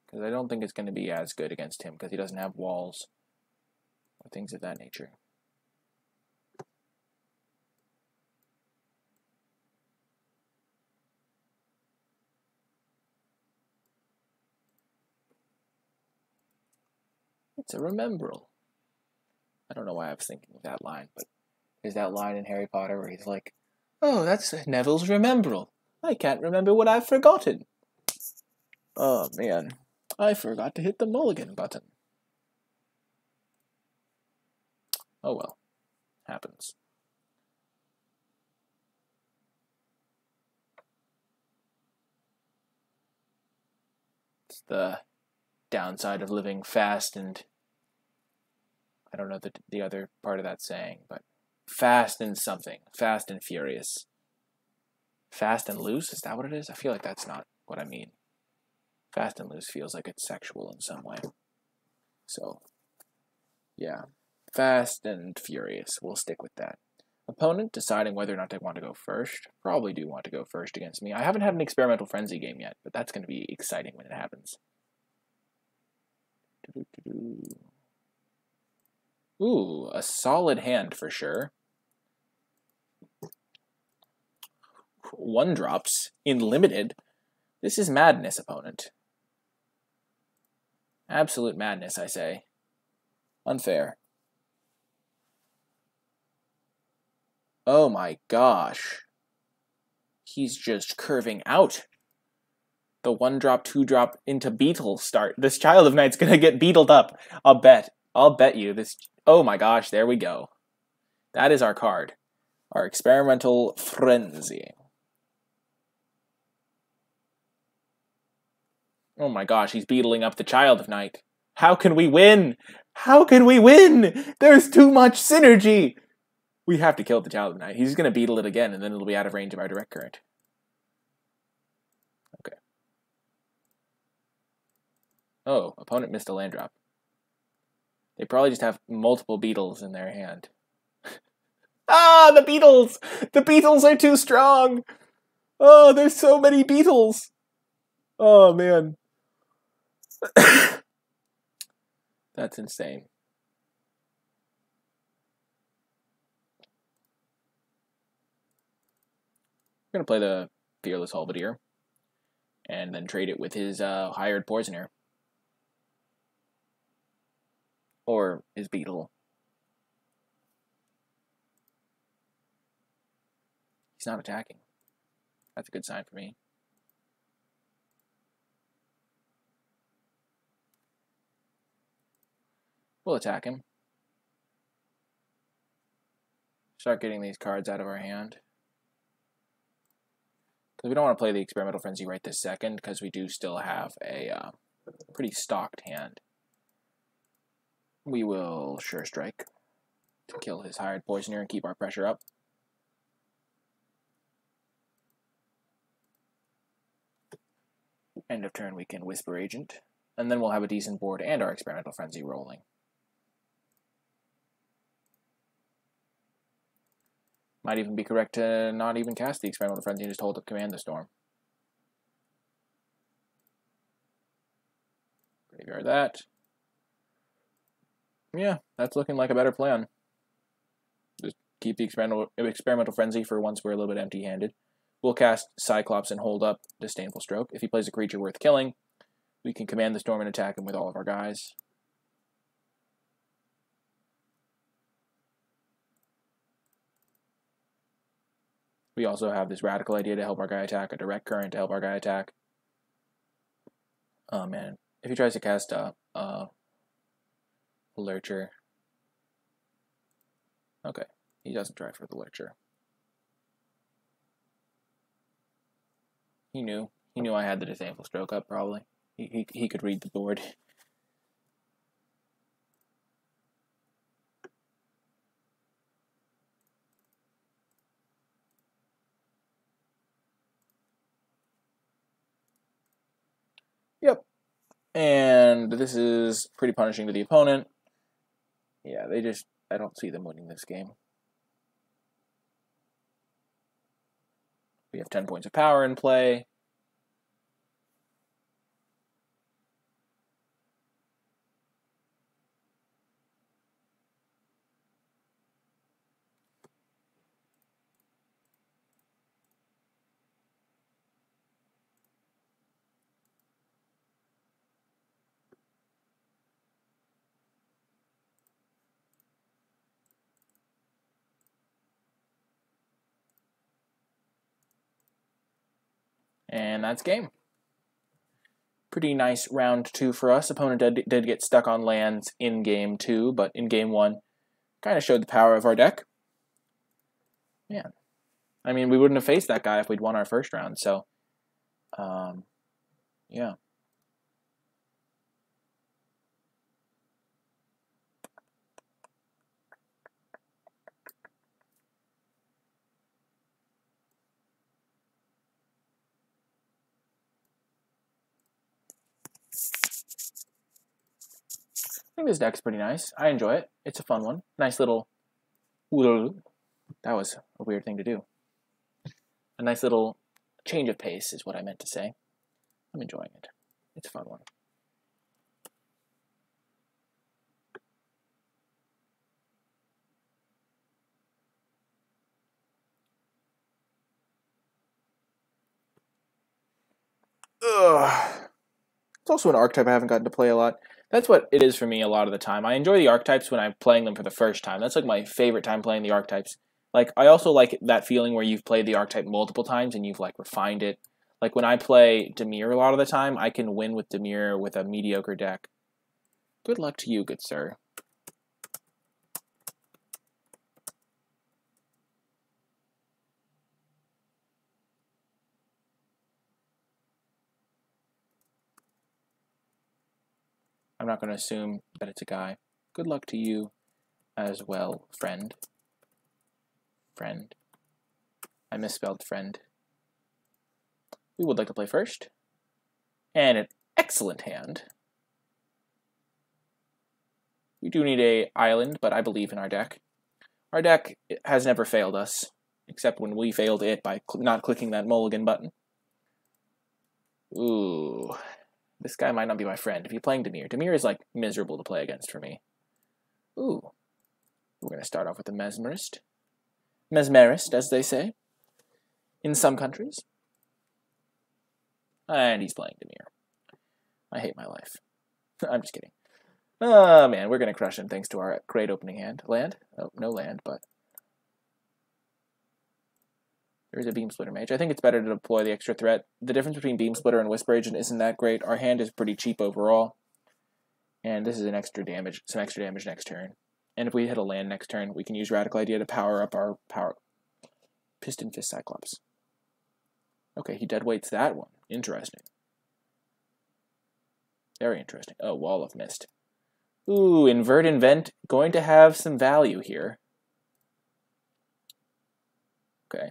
Because I don't think it's going to be as good against him because he doesn't have walls or things of that nature. It's a Remembrall. I don't know why I was thinking of that line, but there's that line in Harry Potter where he's like, oh, that's Neville's Remembrall. I can't remember what I've forgotten. Oh, man. I forgot to hit the mulligan button. Oh well. Happens. It's the downside of living fast and... I don't know the other part of that saying, but fast and something. Fast and furious. Fast and loose? Is that what it is? I feel like that's not what I mean. Fast and loose feels like it's sexual in some way. So, yeah. Fast and furious. We'll stick with that. Opponent deciding whether or not they want to go first. Probably do want to go first against me. I haven't had an Experimental Frenzy game yet, but that's going to be exciting when it happens. Ooh, a solid hand for sure. 1-drops in limited. This is madness, opponent. Absolute madness, I say. Unfair. Oh my gosh. He's just curving out. The 1-drop, 2-drop into Beetle start. This Child of Night's gonna get beetled up. I'll bet you. This. Oh my gosh, there we go. That is our card. Our Experimental Frenzy. Oh my gosh, he's beetling up the Child of Night. How can we win? How can we win? There's too much synergy. We have to kill the Child of Night. He's going to beetle it again, and then it'll be out of range of our direct current. Okay. Oh, opponent missed a land drop. They probably just have multiple beetles in their hand. Ah, the beetles! The beetles are too strong! Oh, there's so many beetles! Oh, man. That's insane. We're going to play the Fearless Halberdier and then trade it with his hired Poisoner. Or his Beetle. He's not attacking. That's a good sign for me. We'll attack him. Start getting these cards out of our hand. Because we don't want to play the Experimental Frenzy right this second, because we do still have a pretty stocked hand. We will Sure Strike to kill his hired Poisoner and keep our pressure up. End of turn, we can Whisper Agent, and then we'll have a decent board and our Experimental Frenzy rolling. Might even be correct to not even cast the Experimental Frenzy and just hold up Command the Storm. Graveyard that. Yeah, that's looking like a better plan. Just keep the Experimental Frenzy for once we're a little bit empty-handed. We'll cast Cyclops and hold up Disdainful Stroke. If he plays a creature worth killing, we can Command the Storm and attack him with all of our guys. We also have this Radical Idea to help our guy attack, a Direct Current to help our guy attack. Oh man, if he tries to cast a Lurcher. Okay, he doesn't try for the Lurcher. He knew I had the Disdainful Stroke up, probably. He could read the board. Yep. And this is pretty punishing to the opponent. Yeah, I don't see them winning this game. We have 10 points of power in play. And that's game. Pretty nice round 2 for us. Opponent did get stuck on lands in game 2, but in game 1, kind of showed the power of our deck. Yeah. I mean, we wouldn't have faced that guy if we'd won our first round, so, yeah. I think this deck's pretty nice. I enjoy it. It's a fun one. Nice little... That was a weird thing to do. A nice little change of pace is what I meant to say. I'm enjoying it. It's a fun one. It's also an archetype I haven't gotten to play a lot. That's what it is for me a lot of the time. I enjoy the archetypes when I'm playing them for the first time. That's like my favorite time playing the archetypes. Like, I also like that feeling where you've played the archetype multiple times and you've, like, refined it. Like, when I play Dimir a lot of the time, I can win with Dimir with a mediocre deck. Good luck to you, good sir. I'm not going to assume that it's a guy. Good luck to you as well, friend. Friend. I misspelled friend. We would like to play first. And an excellent hand. We do need an island, but I believe in our deck. Our deck has never failed us, except when we failed it by not clicking that mulligan button. Ooh. This guy might not be my friend. If you're playing Dimir, Dimir is, like, miserable to play against for me. Ooh. We're going to start off with the Mesmerist. Mesmerist, as they say. In some countries. And he's playing Dimir. I hate my life. I'm just kidding. Oh, man, we're going to crush him thanks to our great opening hand. Land? Oh, no land, but... There's a Beam Splitter Mage. I think it's better to deploy the extra threat. The difference between Beam Splitter and Whisper Agent isn't that great. Our hand is pretty cheap overall. And this is an extra damage, some extra damage next turn. And if we hit a land next turn, we can use Radical Idea to power up our Piston Fist Cyclops. Okay, he deadweights that one. Interesting. Very interesting. Oh, Wall of Mist. Ooh, Invert Invent. Going to have some value here. Okay.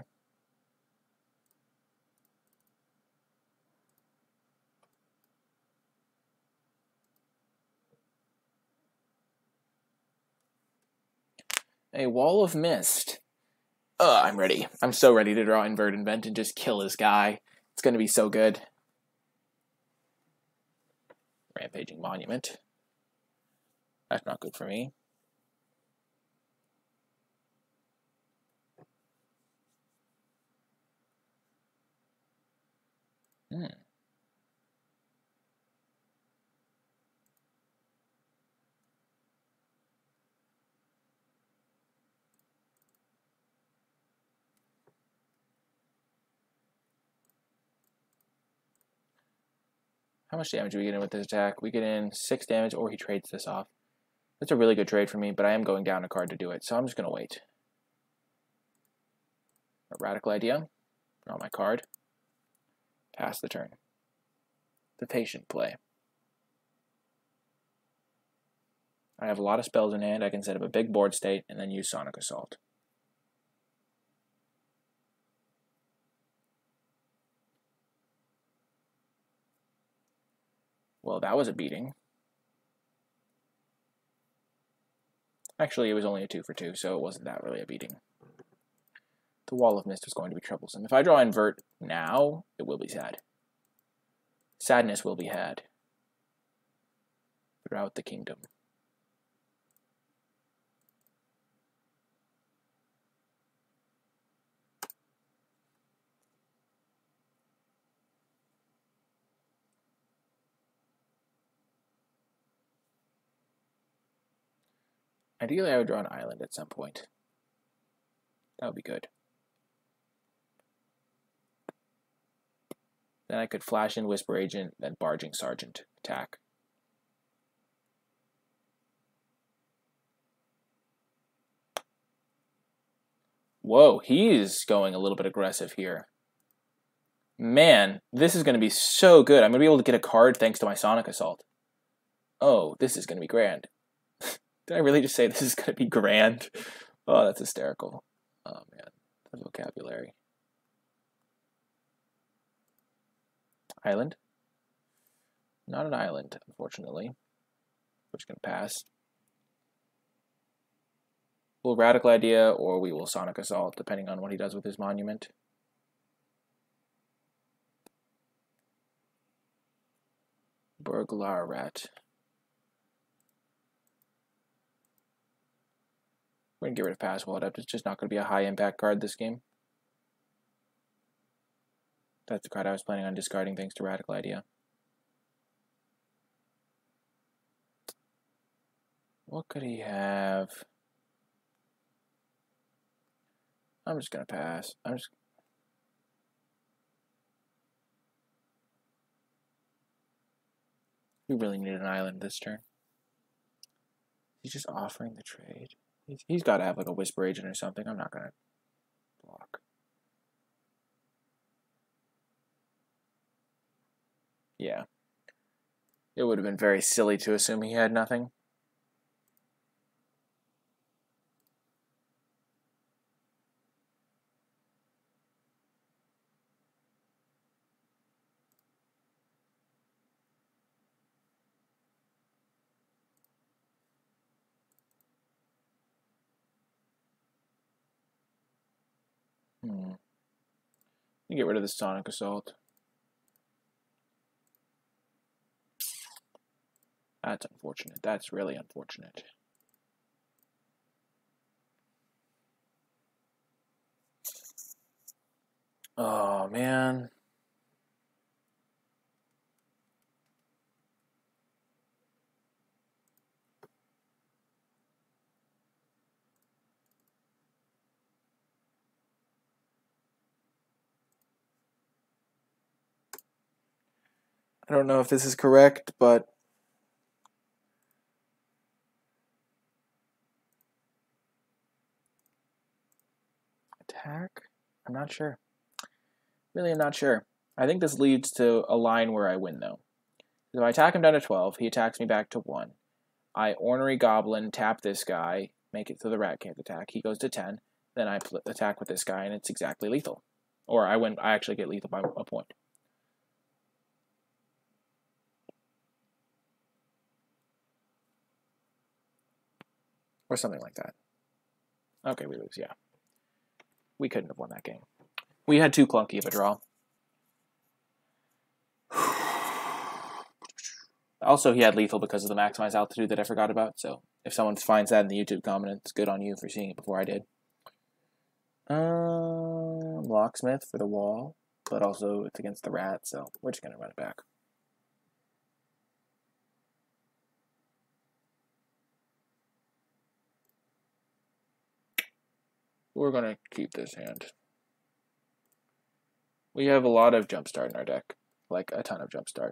A Wall of Mist. I'm ready. I'm so ready to draw Invert Invent and just kill this guy. It's going to be so good. Rampaging Monument. That's not good for me. How much damage do we get in with this attack? We get in 6 damage, or he trades this off. That's a really good trade for me, but I am going down a card to do it, so I'm just going to wait. A Radical Idea. Draw my card. Pass the turn. The patient play. I have a lot of spells in hand. I can set up a big board state and then use Sonic Assault. Well, that was a beating. Actually, it was only a 2 for 2, so it wasn't that really a beating. The Wall of Mist was going to be troublesome. If I draw Invert now, it will be sad. Sadness will be had throughout the kingdom. Ideally, I would draw an island at some point. That would be good. Then I could flash in Whisper Agent, then Barging Sergeant attack. Whoa, he's going a little bit aggressive here. Man, this is going to be so good. I'm going to be able to get a card thanks to my Sonic Assault. Oh, this is going to be grand. Did I really just say this is going to be grand? Oh, that's hysterical. Oh, man. The vocabulary. Island? Not an island, unfortunately. We're just going to pass. We'll Radical Idea, or we will Sonic Assault, depending on what he does with his monument. Burglar Rat. We're going to get rid of Password Adept. It's just not going to be a high-impact card this game. That's the card I was planning on discarding thanks to Radical Idea. What could he have? I'm just gonna pass. We really need an island this turn. He's just offering the trade. He's got to have like a Whisper Agent or something. I'm not gonna block. Yeah. It would have been very silly to assume he had nothing. You get rid of the Sonic Assault. That's unfortunate. That's really unfortunate. Oh, man. I don't know if this is correct, but attack? I'm not sure. Really, I'm not sure. I think this leads to a line where I win, though. If I attack him down to 12, he attacks me back to 1. I Ornery Goblin, tap this guy, make it so the rat can't attack. He goes to 10. Then I attack with this guy, and it's exactly lethal. Or I win. I actually get lethal by a point. Or something like that. Okay, we lose, yeah. We couldn't have won that game. We had too clunky of a draw. Also, he had lethal because of the maximized altitude that I forgot about, so if someone finds that in the YouTube comment, it's good on you for seeing it before I did. Locksmith for the wall, but also it's against the rat, so we're just going to run it back. We're going to keep this hand. We have a lot of Jumpstart in our deck, like a ton of Jumpstart.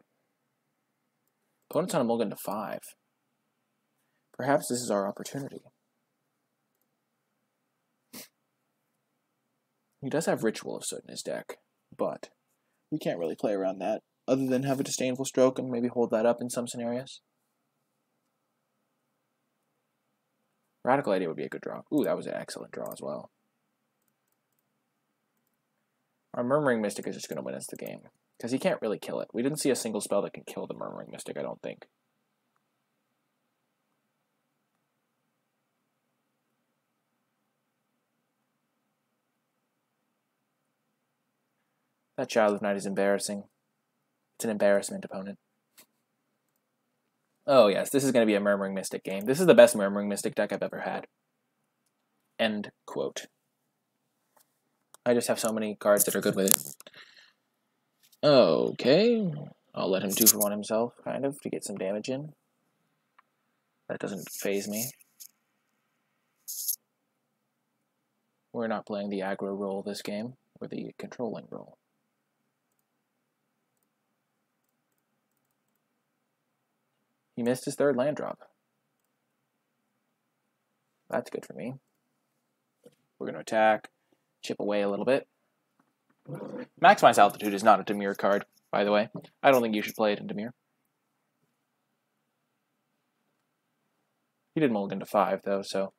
Opponent's on a mulligan to 5. Perhaps this is our opportunity. He does have Ritual of Soot in his deck, but we can't really play around that, other than have a Disdainful Stroke and maybe hold that up in some scenarios. Radical Idea would be a good draw. Ooh, that was an excellent draw as well. Our Murmuring Mystic is just going to win us the game, because he can't really kill it. We didn't see a single spell that can kill the Murmuring Mystic, I don't think. That Child of Night is embarrassing. It's an embarrassment, opponent. Oh yes, this is going to be a Murmuring Mystic game. This is the best Murmuring Mystic deck I've ever had. End quote. I just have so many cards that are good with it. Okay. I'll let him 2-for-1 himself, kind of, to get some damage in. That doesn't faze me. We're not playing the aggro role this game. We're the controlling role. He missed his 3rd land drop. That's good for me. We're going to attack, chip away a little bit. Maximize Altitude is not a Dimir card, by the way. I don't think you should play it in Dimir. He did mulligan to 5, though, so...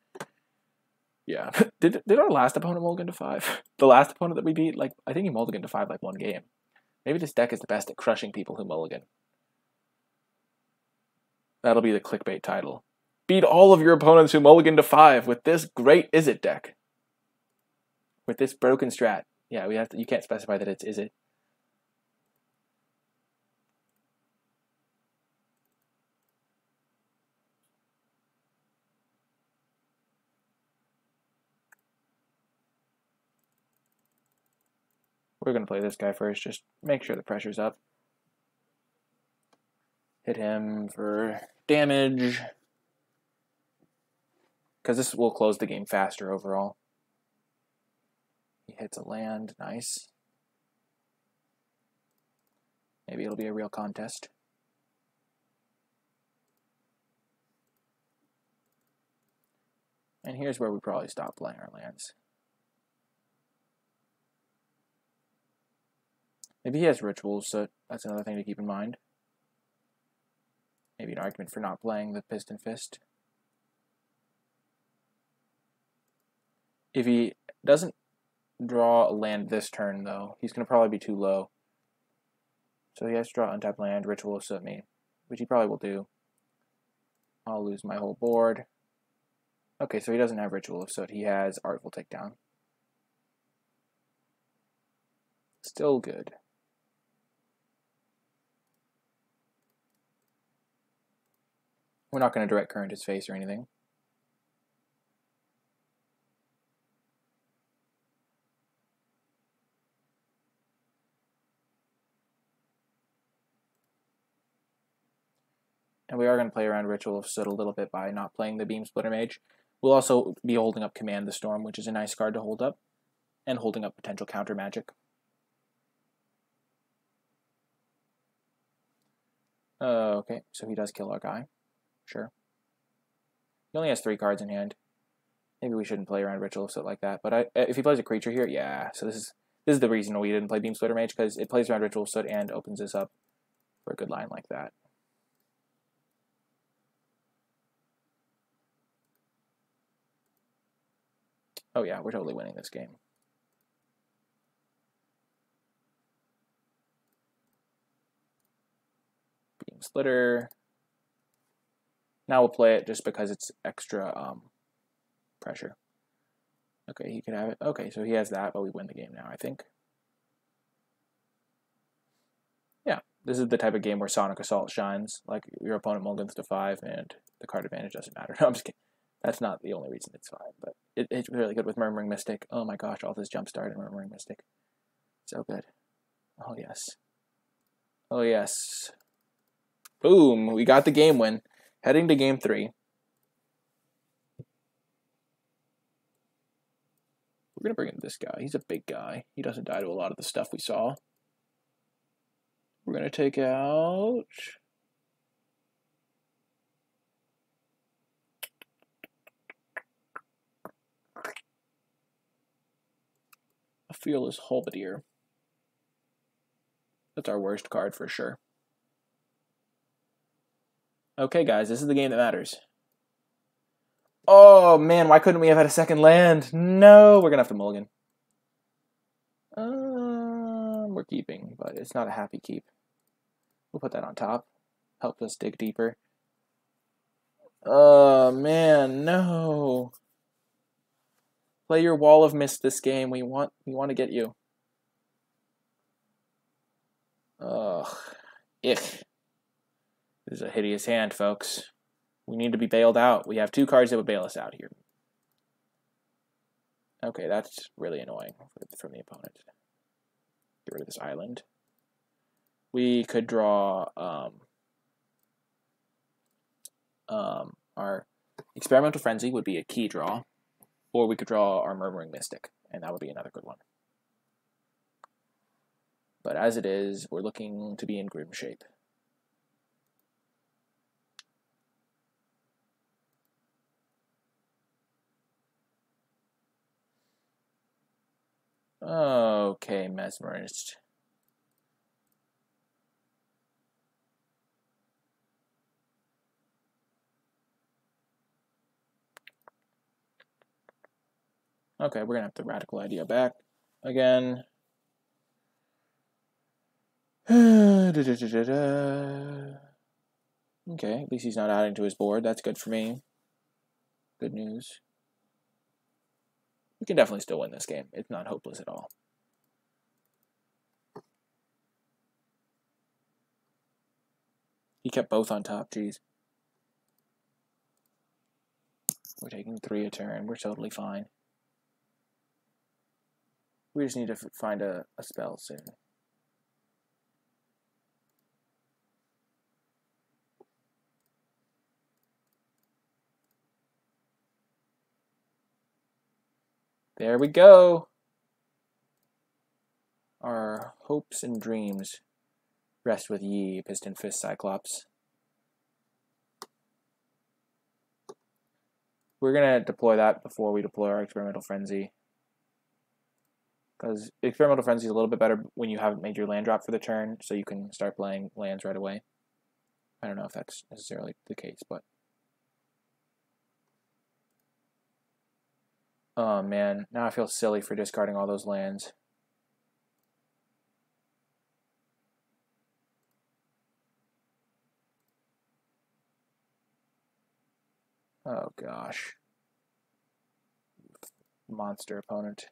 Yeah. Did our last opponent mulligan to 5? The last opponent that we beat, like, I think he mulliganed to 5 like 1 game. Maybe this deck is the best at crushing people who mulligan. That'll be the clickbait title. Beat all of your opponents who mulligan to 5 with this great Izzet deck. With this broken strat. Yeah, we have to. You can't specify that it's Izzet. We're going to play this guy first, just make sure the pressure's up. Hit him for damage. because this will close the game faster overall. He hits a land, nice. Maybe it'll be a real contest. And here's where we probably stop playing our lands. Maybe he has rituals, so that's another thing to keep in mind. Maybe an argument for not playing the Piston Fist. If he doesn't draw a land this turn, though, he's going to probably be too low. So he has to draw untapped land, Ritual of Soot me, which he probably will do. I'll lose my whole board. Okay, so he doesn't have Ritual of Soot. He has Artful Takedown. Still good. We're not going to direct current his face or anything. And we are going to play around Ritual of Soot a little bit by not playing the Beam Splitter Mage. We'll also be holding up Command the Storm, which is a nice card to hold up, and holding up potential counter magic. Okay, so he does kill our guy. Sure. He only has 3 cards in hand. Maybe we shouldn't play around Ritual of Soot like that. But if he plays a creature here, yeah. So this is the reason we didn't play Beam Splitter Mage, because it plays around Ritual of Soot and opens us up for a good line like that. Oh yeah, we're totally winning this game. Beam Splitter. Now we'll play it just because it's extra pressure. Okay, he can have it. Okay, so he has that, but we win the game now, I think. Yeah, this is the type of game where Sonic Assault shines. Like, your opponent mulligans to 5, and the card advantage doesn't matter. No, I'm just kidding. That's not the only reason it's fine, but it's really good with Murmuring Mystic. Oh my gosh, all this jumpstart in Murmuring Mystic. So good. Oh yes. Oh yes. Boom, we got the game win. Heading to game 3. We're going to bring in this guy. He's a big guy. He doesn't die to a lot of the stuff we saw. We're going to take out... a Fearless Halberdier. That's our worst card for sure. Okay, guys, this is the game that matters. Oh, man, why couldn't we have had a second land? No, we're going to have to mulligan. We're keeping, but it's not a happy keep. We'll put that on top. Help us dig deeper. Oh, man, no. Play your Wall of Mist this game. We want to get you. Ugh. Ick. This is a hideous hand, folks. We need to be bailed out. We have 2 cards that would bail us out here. Okay, that's really annoying from the opponent. Get rid of this island. We could draw our Experimental Frenzy would be a key draw, or we could draw our Murmuring Mystic, and that would be another good one. But as it is, we're looking to be in grim shape. Okay, Mesmerist. Okay, we're going to have the Radical Idea back again. Okay, at least he's not adding to his board. That's good for me. Good news. We can definitely still win this game. It's not hopeless at all. He kept both on top, geez. We're taking 3 a turn. We're totally fine. We just need to find a spell soon. There we go. Our hopes and dreams rest with ye, Piston Fist Cyclops. We're going to deploy that before we deploy our Experimental Frenzy. Because Experimental Frenzy is a little bit better when you haven't made your land drop for the turn, so you can start playing lands right away. I don't know if that's necessarily the case, but... Oh man, now I feel silly for discarding all those lands. Oh gosh. Monster opponent.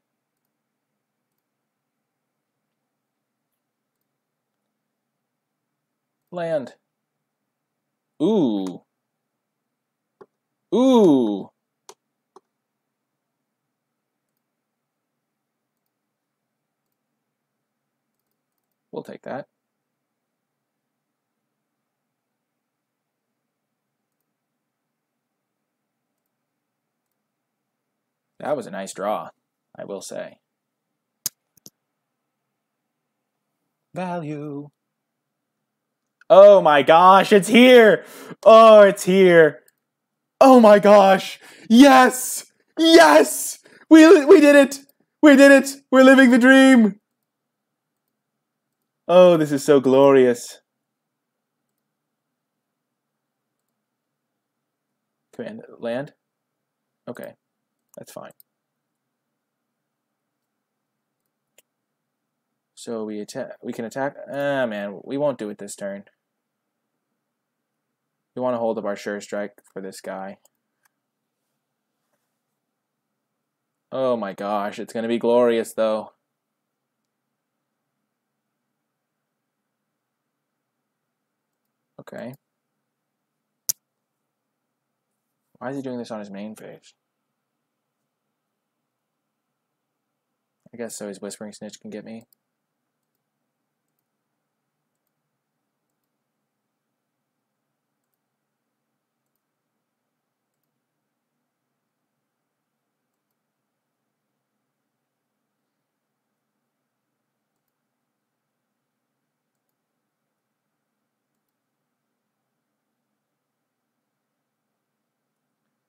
Land. Ooh. Ooh. We'll take that. That was a nice draw, I will say. Value. Oh my gosh, it's here! Oh, it's here! Oh my gosh! Yes! Yes! We did it! We did it! We're living the dream! Oh, this is so glorious. Command land? Okay, that's fine. So we can attack. Ah man, we won't do it this turn. We want to hold up our Sure Strike for this guy. Oh my gosh, it's gonna be glorious though. Okay. Why is he doing this on his main phase? I guess so his Whispering Snitch can get me.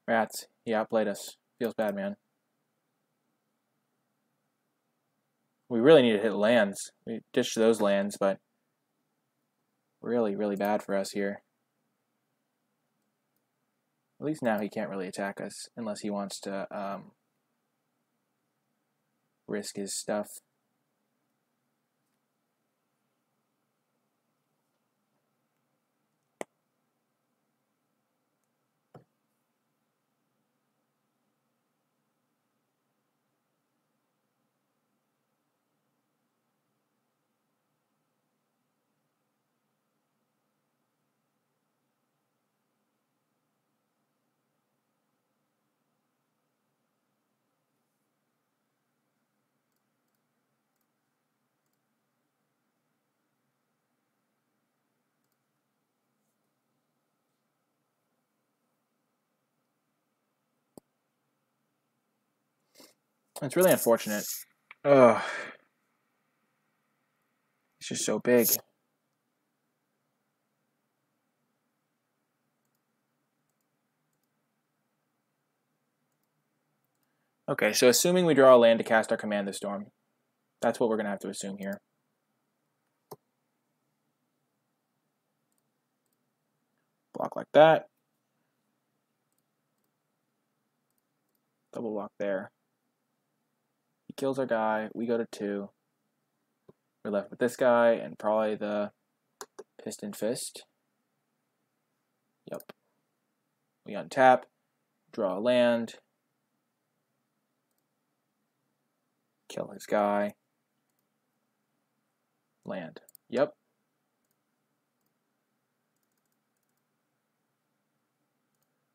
Rats, he outplayed us. Feels bad, man. We really need to hit lands. We ditched those lands, but really, really bad for us here. At least now he can't really attack us unless he wants to risk his stuff. It's really unfortunate. Ugh. It's just so big. Okay, so assuming we draw a land to cast our Command the Storm, that's what we're going to have to assume here. Block like that. Double block there. He kills our guy. We go to 2. We're left with this guy and probably the Piston Fist. Yep. We untap, draw a land, kill his guy, land. Yep.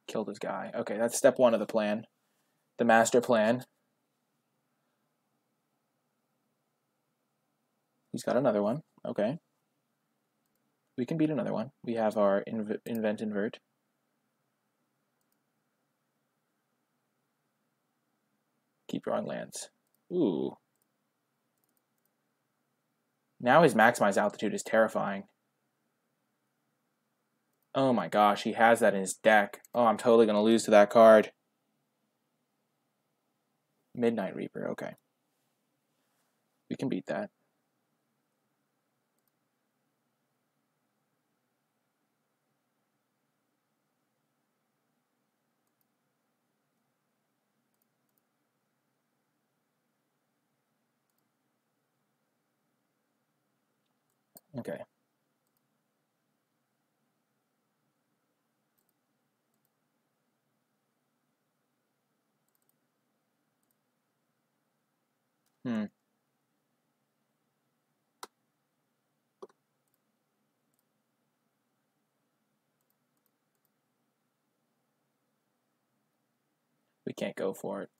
Killed his guy. Okay, that's step 1 of the plan. The master plan. He's got another one. Okay. We can beat another one. We have our invent invert. Keep drawing lands. Ooh. Now his maximized altitude is terrifying. Oh my gosh, he has that in his deck. Oh, I'm totally going to lose to that card. Midnight Reaper, okay. We can beat that. Okay. We can't go for it.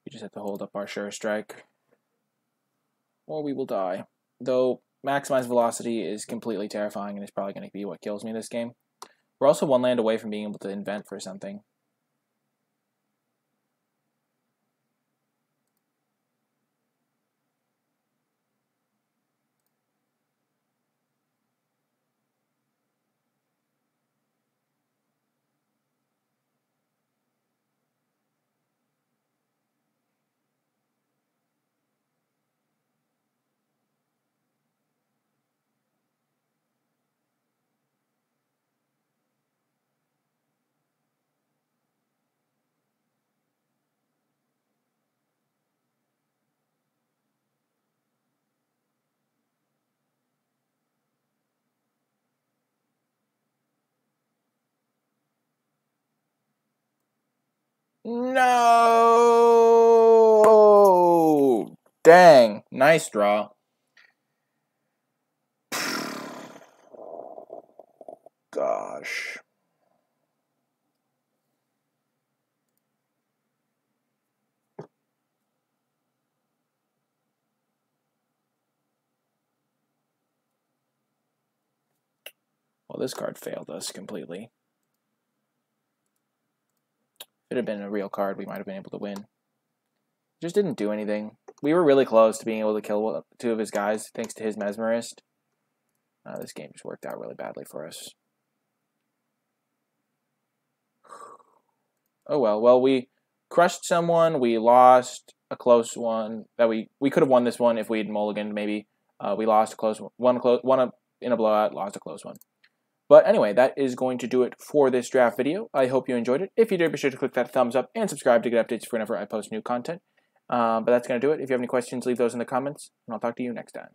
We just have to hold up our Sure Strike. Or we will die. Though, maximized velocity is completely terrifying and is probably going to be what kills me this game. We're also one land away from being able to invent for something. No! Dang, nice draw. Gosh. Well, this card failed us completely. If it had been a real card, we might have been able to win. Just didn't do anything. We were really close to being able to kill two of his guys, thanks to his Mesmerist. This game just worked out really badly for us. Oh well. Well, we crushed someone. We lost a close one. That we could have won this one if we had mulliganed. Maybe we lost a close one. Won in a blowout. Lost a close one. But anyway, that is going to do it for this draft video. I hope you enjoyed it. If you did, be sure to click that thumbs up and subscribe to get updates whenever I post new content. But that's going to do it. If you have any questions, leave those in the comments, and I'll talk to you next time.